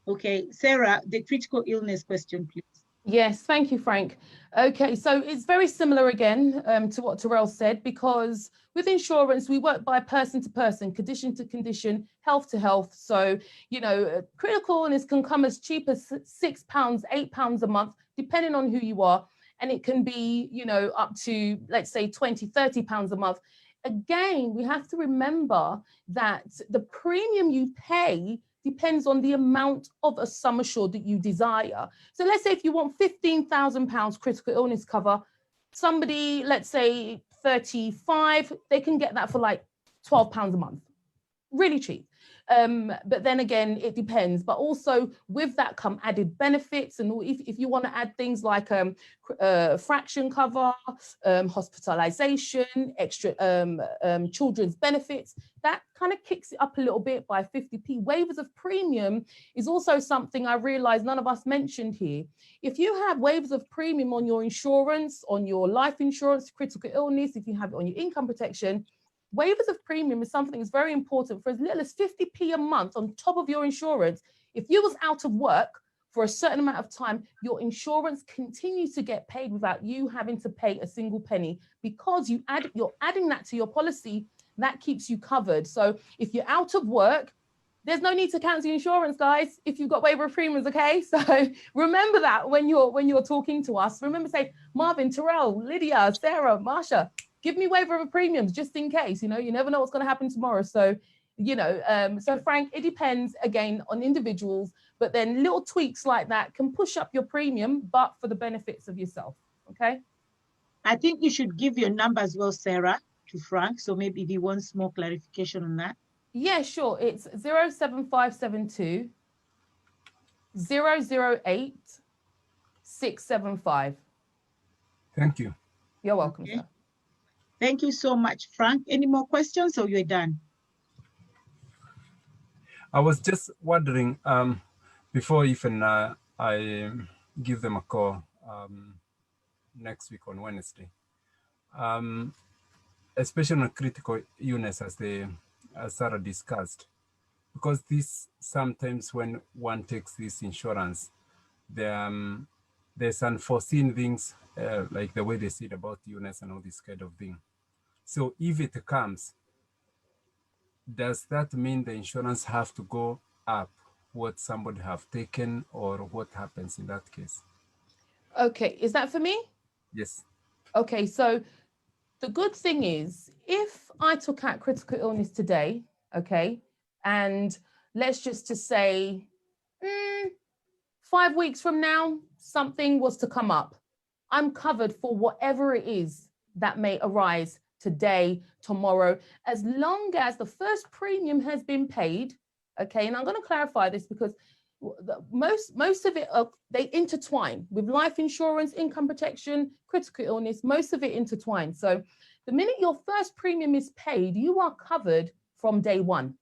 Okay, Sarah, the critical illness question, please. Yes, thank you, Frank. Okay, so it's very similar again to what Tyrell said, because with insurance, we work by person to person, condition to condition, health to health. So, you know, critical illness can come as cheap as £6, £8 a month, depending on who you are. And it can be, you know, up to, let's say, £20, £30 a month. Again, we have to remember that the premium you pay depends on the amount of a sum assured that you desire. So let's say if you want £15,000 critical illness cover, somebody, let's say 35, they can get that for like £12 a month, really cheap. But then again, it depends. But also with that come added benefits. And if you want to add things like fraction cover, hospitalization, extra children's benefits, that kind of kicks it up a little bit by 50p. Waivers of premium is also something I realized none of us mentioned here. If you have waivers of premium on your insurance, on your life insurance, critical illness, if you have it on your income protection, waivers of premium is something that's very important. For as little as 50p a month on top of your insurance, if you was out of work for a certain amount of time, your insurance continues to get paid without you having to pay a single penny, because you're adding that to your policy. That keeps you covered. So if you're out of work, there's no need to cancel your insurance, guys, if you've got waiver of premiums, okay? So remember that when you're talking to us. Remember, say, Marvin, Tyrell, Lydia, Sarah, Marsha, give me waiver of premiums just in case. You know, you never know what's going to happen tomorrow. So, you know, so Frank, it depends again on individuals, but then little tweaks like that can push up your premium, but for the benefits of yourself. Okay. I think you should give your number as well, Sarah, to Frank. So maybe if he wants more clarification on that. Yeah, sure. It's 07572 008 675. Thank you. You're welcome, Okay. sir. Thank you so much, Frank. Any more questions or you're done? I was just wondering, before even I give them a call next week on Wednesday, especially on critical illness, as Sarah discussed, because this sometimes when one takes this insurance, there's unforeseen things, like the way they said about illness and all this kind of thing. So if it comes, does that mean the insurance have to go up what somebody have taken, or what happens in that case? Okay, is that for me? Yes. Okay, so the good thing is, if I took out critical illness today, okay, and let's just to say 5 weeks from now, something was to come up, I'm covered for whatever it is that may arise today, tomorrow, as long as the first premium has been paid. Okay, and I'm going to clarify this because most of it they intertwine with life insurance, income protection, critical illness. Most of it intertwines. So the minute your first premium is paid, you are covered from day one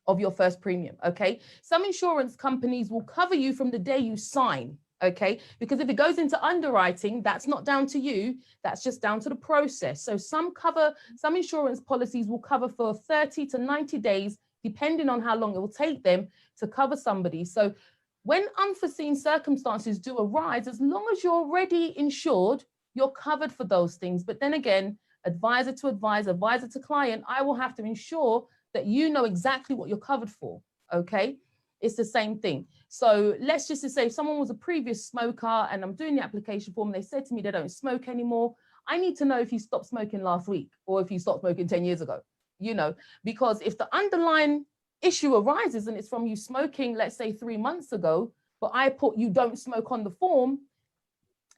of your first premium. Okay, some insurance companies will cover you from the day you sign. Okay, because if it goes into underwriting, that's not down to you, that's just down to the process. So some insurance policies will cover for 30 to 90 days, depending on how long it will take them to cover somebody. So when unforeseen circumstances do arise, as long as you're already insured, you're covered for those things. But then again, advisor to advisor, advisor to client, I will have to ensure that you know exactly what you're covered for. Okay. It's the same thing. So let's just say if someone was a previous smoker and I'm doing the application form, and they said to me they don't smoke anymore, I need to know if you stopped smoking last week or if you stopped smoking 10 years ago, you know, because if the underlying issue arises and it's from you smoking, let's say 3 months ago, but I put you don't smoke on the form,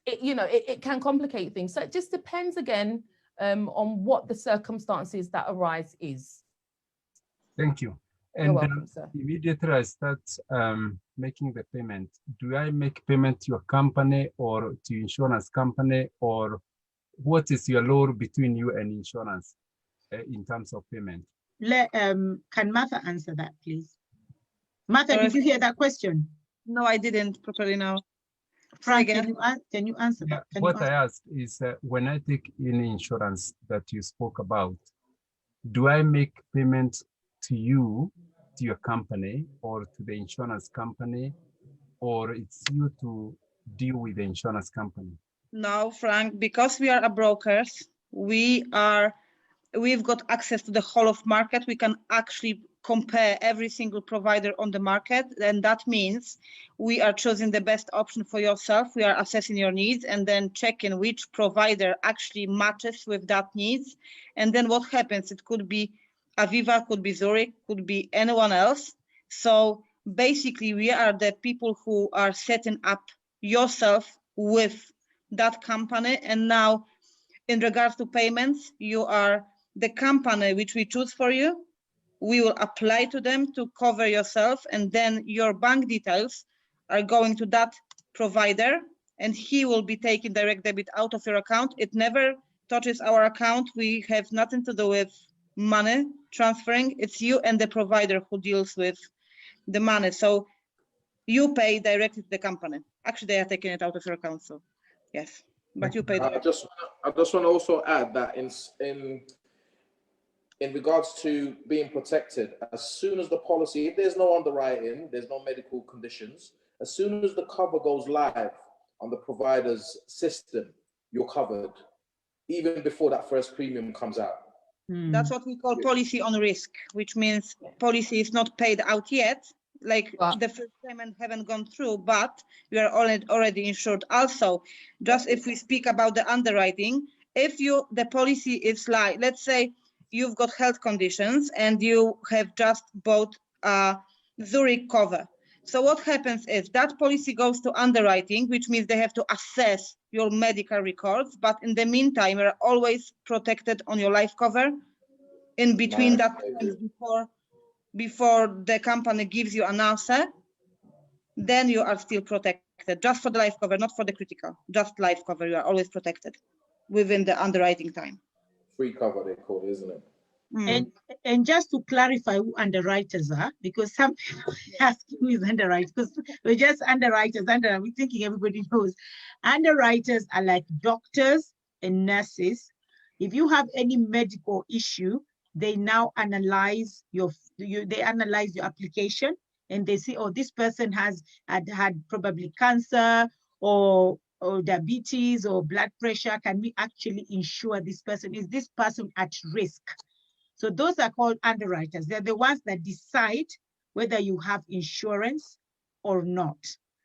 it can complicate things. So it just depends again on what the circumstances that arise is. Thank you. You're And welcome, sir. immediately I start making the payment. Do I make payment to your company or to insurance company, or what is your law between you and insurance in terms of payment? Can Martha answer that, please? Martha, did you hear that question? No, I didn't properly now. Frank, again. can you answer Yeah, that? Can what you I asked is when I take any insurance that you spoke about, do I make payment to you, to your company, or to the insurance company, or it's you to deal with the insurance company? No, Frank, because we are brokers, we've got access to the whole of market. We can actually compare every single provider on the market, and that means we are choosing the best option for yourself. We are assessing your needs and then checking which provider actually matches with that needs. And then what happens? It could be Aviva, could be Zurich, could be anyone else. So basically, we are the people who are setting up yourself with that company. And now, in regards to payments, you are the company which we choose for you. We will apply to them to cover yourself, and then your bank details are going to that provider, and he will be taking direct debit out of your account. It never touches our account. We have nothing to do with money transferring. It's you and the provider who deals with the money. So you pay directly to the company. Actually, they are taking it out of your account. So yes, but you pay. I just want to also add that in regards to being protected, as soon as the policy, if there's no underwriting, there's no medical conditions, as soon as the cover goes live on the provider's system, you're covered, even before that first premium comes out. That's what we call policy on risk, which means policy is not paid out yet, like the first payment haven't gone through, but we are already insured. Also, just if we speak about the underwriting, if the policy is like, let's say, you've got health conditions and you have just bought a Zurich cover. So what happens is that policy goes to underwriting, which means they have to assess your medical records. But in the meantime, you're always protected on your life cover. In between that, before the company gives you an answer, then you are still protected, just for the life cover, not for the critical, just life cover. You are always protected within the underwriting time. Free cover, they call it, isn't And it? just to clarify who underwriters are, because some people ask who is underwriters, because we're just underwriters, we're thinking everybody knows. Underwriters are like doctors and nurses. If you have any medical issue, they now analyze your application, and they say, oh, this person had probably cancer or diabetes or blood pressure. Can we actually insure this person? Is this person at risk? So those are called underwriters. They're the ones that decide whether you have insurance or not.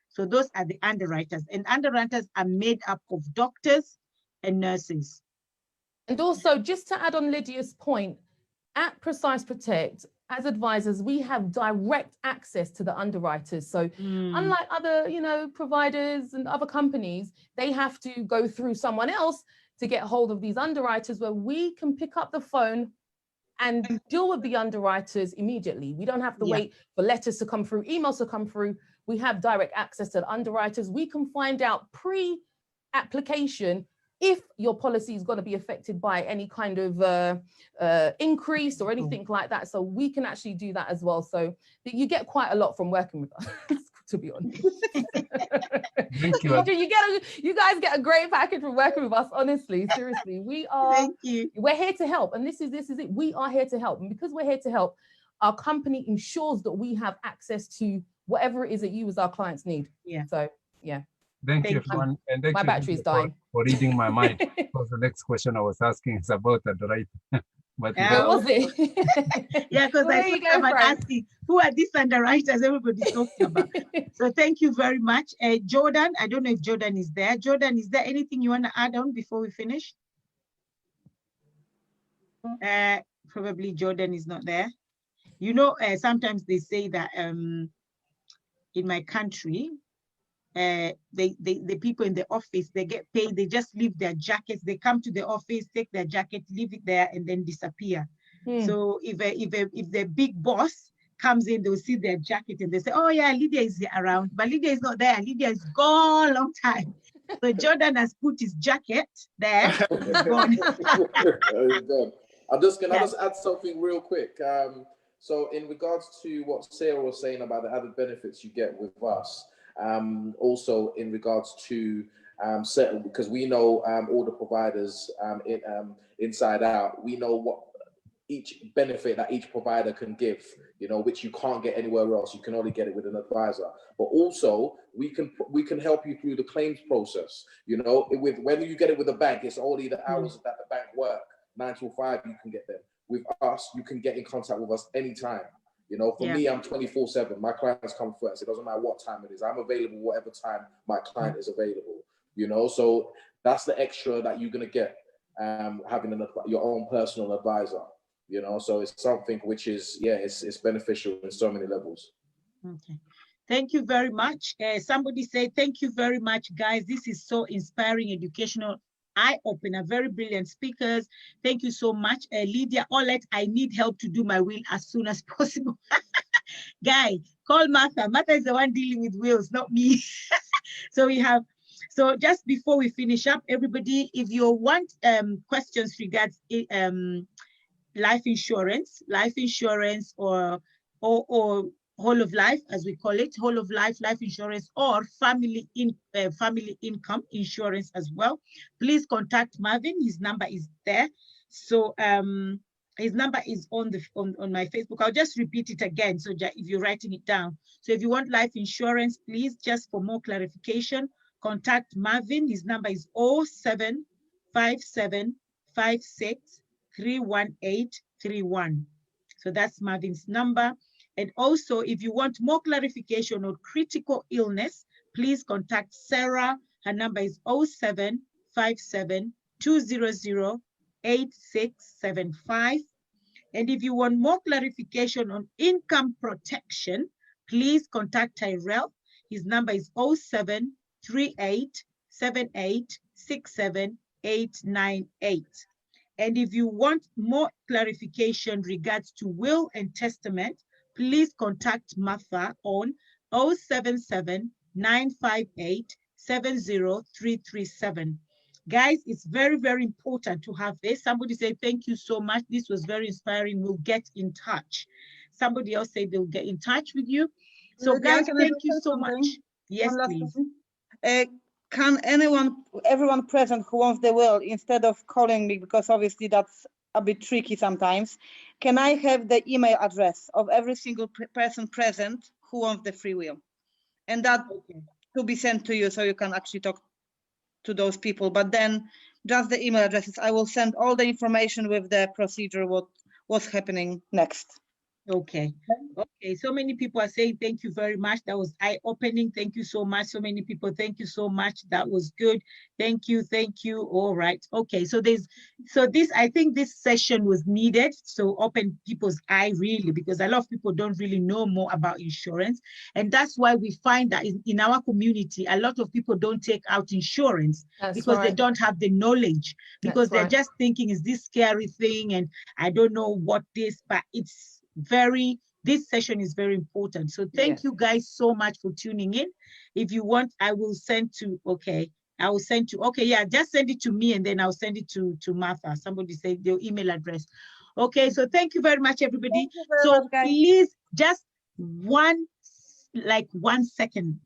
So those are the underwriters. And underwriters are made up of doctors and nurses. And also, just to add on Lydia's point, at Precise Protect, as advisors, we have direct access to the underwriters. So unlike other, providers and other companies, they have to go through someone else to get hold of these underwriters, where we can pick up the phone and deal with the underwriters immediately. We don't have to wait for letters to come through, emails to come through. We have direct access to the underwriters. We can find out pre-application if your policy is going to be affected by any kind of increase or anything like that. So we can actually do that as well. So you get quite a lot from working with us, to be honest. Thank you. You guys get a great package from working with us, honestly, seriously. We're here to help. And this is it. We are here to help. And because we're here to help, our company ensures that we have access to whatever it is that you as our clients need. Yeah. So, yeah. Thank you, everyone. And thank My you battery is dying. for reading my mind. Because the next question I was asking is about underwriting. But what was it? Yeah, because I thought someone asking, who are these underwriters everybody's talking about? So thank you very much. Jordan, I don't know if Jordan is there. Jordan, is there anything you want to add on before we finish? Probably Jordan is not there. Sometimes they say that in my country, the people in the office, they get paid, they just leave their jackets, they come to the office, take their jacket, leave it there, and then disappear. So if the big boss comes in, they'll see their jacket and they say, oh yeah, Lydia is around, but Lydia is not there. Lydia is gone long time. So Jordan has put his jacket there. He's gone. I'm just gonna add something real quick. So in regards to what Sarah was saying about the added benefits you get with us, also in regards to certain, because we know all the providers inside out, we know what each benefit that each provider can give, you know, which you can't get anywhere else. You can only get it with an advisor. But also we can help you through the claims process. You know, with whether you get it with a bank, it's only the hours that the bank work, 9 to 5, you can get them. With us, you can get in contact with us anytime. You know, for me, I'm 24/7. My clients come first. It doesn't matter what time it is. I'm available whatever time my client is available. You know, so that's the extra that you're gonna get having your own personal advisor. You know, so it's something which is, it's beneficial in so many levels. Okay. Thank you very much. Somebody say, thank you very much, guys. This is so inspiring, educational, eye-opener, very brilliant speakers. Thank you so much. Lydia Olet, I need help to do my will as soon as possible. Guy, call Martha. Martha is the one dealing with wills, not me. So just before we finish up, everybody, if you want questions regards life insurance or whole of life, as we call it, whole of life insurance, or family income insurance as well, please contact Marvin. His number is there. So his number is on my Facebook. I'll just repeat it again, so if you're writing it down. So if you want life insurance, please, just for more clarification, contact Marvin. His number is 0757563131. So that's Marvin's number. And also, if you want more clarification on critical illness, please contact Sarah. Her number is 0757200865. And if you want more clarification on income protection, please contact Tyrell. His number is 0738786798. And if you want more clarification regards to will and testament, please contact Martha on 077-958-70337. Guys, it's very, very important to have this. Somebody say, thank you so much. This was very inspiring. We'll get in touch. Somebody else said they'll get in touch with you. So guys, thank you so much. Yes, please. Can everyone present who wants the will, instead of calling me, because obviously that's a bit tricky sometimes, can I have the email address of every single person present who wants the free will? And that to be sent to you, so you can actually talk to those people. But then just the email addresses, I will send all the information with the procedure, what's happening next. Okay. So many people are saying thank you very much. That was eye-opening. Thank you so much. So many people, thank you so much. That was good. Thank you. All right. Okay. So I think this session was needed. So open people's eye, really, because a lot of people don't really know more about insurance. And that's why we find that in our community, a lot of people don't take out insurance because they don't have the knowledge, because they're just thinking, is this scary thing? And I don't know what this, but this session is very important. So thank you guys so much for tuning in. If you want, I will send to, just send it to me, and then I'll send it to Martha. Somebody say their email address. Okay, so thank you very much, everybody. So please, just 1 second.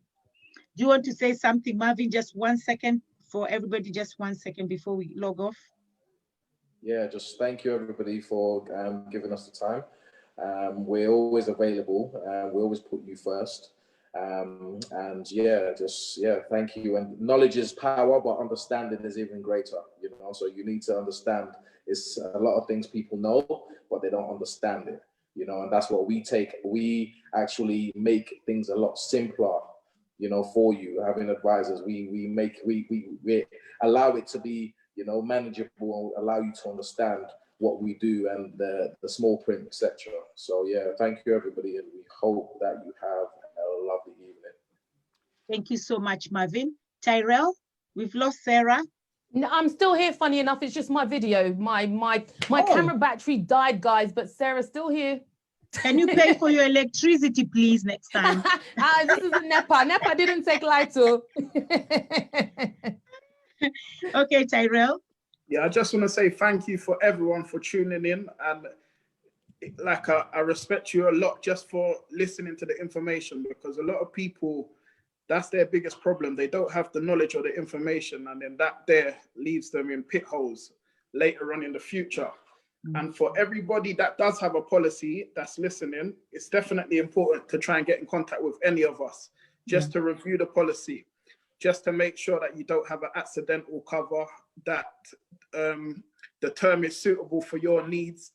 Do you want to say something, Marvin? Just 1 second for everybody, just 1 second before we log off. Yeah, just thank you, everybody, for giving us the time. We're always available. We always put you first. And thank you. And knowledge is power, but understanding is even greater, you know, so you need to understand. It's a lot of things people know, but they don't understand it, you know, and that's what we actually make things a lot simpler, you know, for you. Having advisors, we allow it to be, you know, manageable, allow you to understand what we do and the small print, etc. So yeah, thank you, everybody, and we hope that you have a lovely evening. Thank you so much, Marvin. Tyrell, we've lost Sarah. No, I'm still here, funny enough. It's just my video. My camera battery died, guys, but Sarah's still here. Can you pay for your electricity, please, next time? This is a NEPA. NEPA didn't take light, so. Okay, Tyrell. Yeah, I just want to say thank you for everyone for tuning in, and like I respect you a lot just for listening to the information, because a lot of people, that's their biggest problem. They don't have the knowledge or the information, and then that there leaves them in pit holes later on in the future. And for everybody that does have a policy that's listening, it's definitely important to try and get in contact with any of us, just to review the policy, just to make sure that you don't have an accidental cover, that the term is suitable for your needs,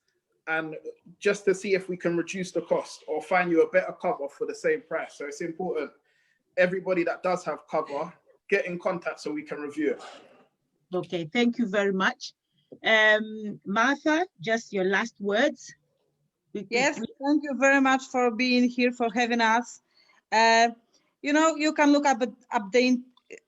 and just to see if we can reduce the cost or find you a better cover for the same price. So it's important, everybody that does have cover, get in contact so we can review it. Okay, thank you very much. Martha, just your last words. Yes, thank you very much for being here, for having us. You know, you can look up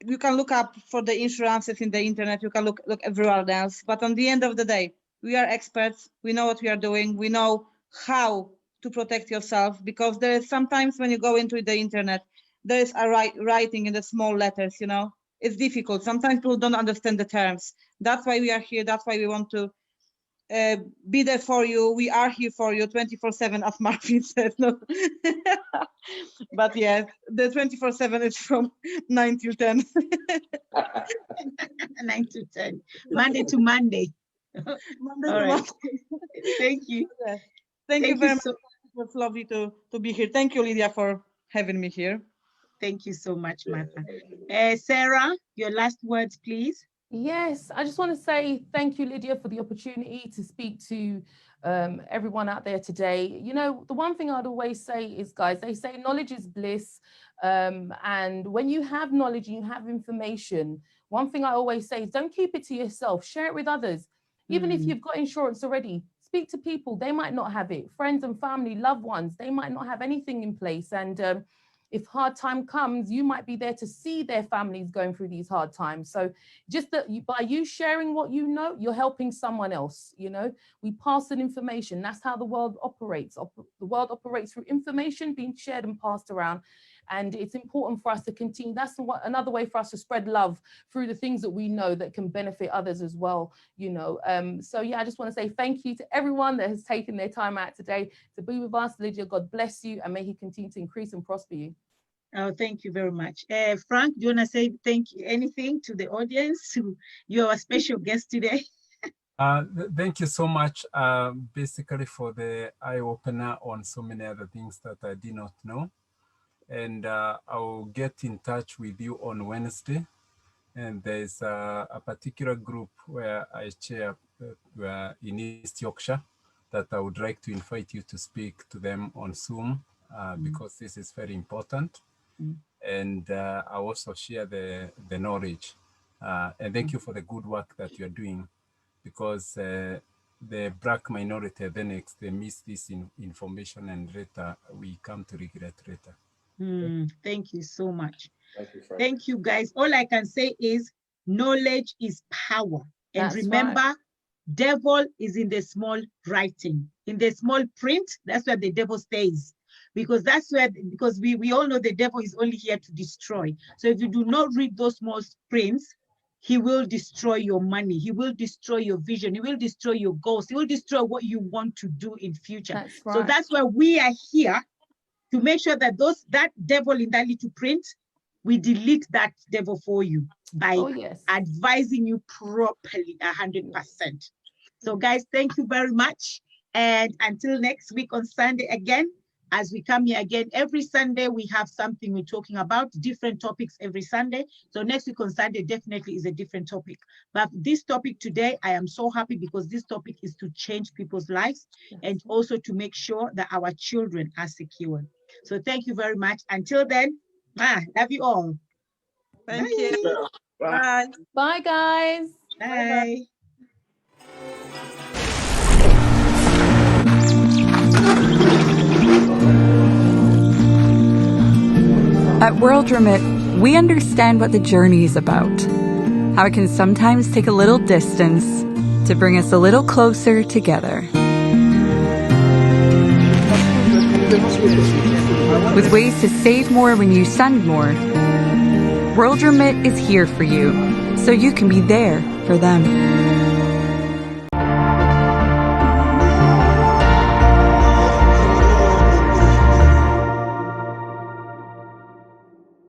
you can look up for the insurances in the internet, you can look everywhere else, but on the end of the day, we are experts, we know what we are doing, we know how to protect yourself, because there is sometimes when you go into the internet, there is a writing in the small letters, you know, it's difficult. Sometimes people don't understand the terms. That's why we are here. That's why we want to be there for you. We are here for you 24/7, as Marvin said. No. But yes, the 24/7 is from 9 till 10. 9 to 10, Monday to Monday. Monday All to right. Monday. Thank you. Yes. Thank you very much. So, It was lovely to be here. Thank you, Lydia, for having me here. thank you so much, Martha. Sarah, your last words, please. Yes, I just want to say thank you, Lydia, for the opportunity to speak to everyone out there today. You know, the one thing I'd always say is, guys, they say knowledge is bliss. And when you have knowledge and you have information, one thing I always say is don't keep it to yourself, share it with others. Even if you've got insurance already, speak to people, they might not have it. Friends and family, loved ones, they might not have anything in place. And if hard time comes, you might be there to see their families going through these hard times. So just that by you sharing what you know, you're helping someone else. You know, we pass on information. That's how the world operates. The world operates through information being shared and passed around. And it's important for us to continue. That's another way for us to spread love through the things that we know that can benefit others as well, you know. So yeah, I just want to say thank you to everyone that has taken their time out today to be with us. Lydia, God bless you, and may he continue to increase and prosper you. Oh, thank you very much. Frank, do you want to say anything to the audience? You're a special guest today. Thank you so much, basically for the eye-opener on so many other things that I did not know. And I'll get in touch with you on Wednesday. And there's a particular group where I chair in East Yorkshire that I would like to invite you to speak to them on Zoom because this is very important. And I also share the knowledge. And thank you for the good work that you're doing, because the Black minority, then they miss this information and later we come to regret later. Thank you so much. Thank you, Frank. Thank you, guys. All I can say is knowledge is power. And That's remember, right. Devil is in the small writing. In the small print, that's where the devil stays. Because that's where, because we all know the devil is only here to destroy. So if you do not read those small prints, he will destroy your money. He will destroy your vision. He will destroy your goals. He will destroy what you want to do in future. That's right. So that's why we are here to make sure that that devil in that little print, we delete that devil for you by advising you properly 100%. So guys, thank you very much. And until next week on Sunday again, as we come here again, every Sunday we have something we're talking about, different topics every Sunday. So next week on Sunday definitely is a different topic. But this topic today, I am so happy because this topic is to change people's lives and also to make sure that our children are secure. So thank you very much. Until then, love you all. Thank you. Bye. Bye, guys. Bye. At World Remit, We understand what the journey is about, how it can sometimes take a little distance to bring us a little closer together. With ways to save more when you send more, World Remit is here for you, so you can be there for them.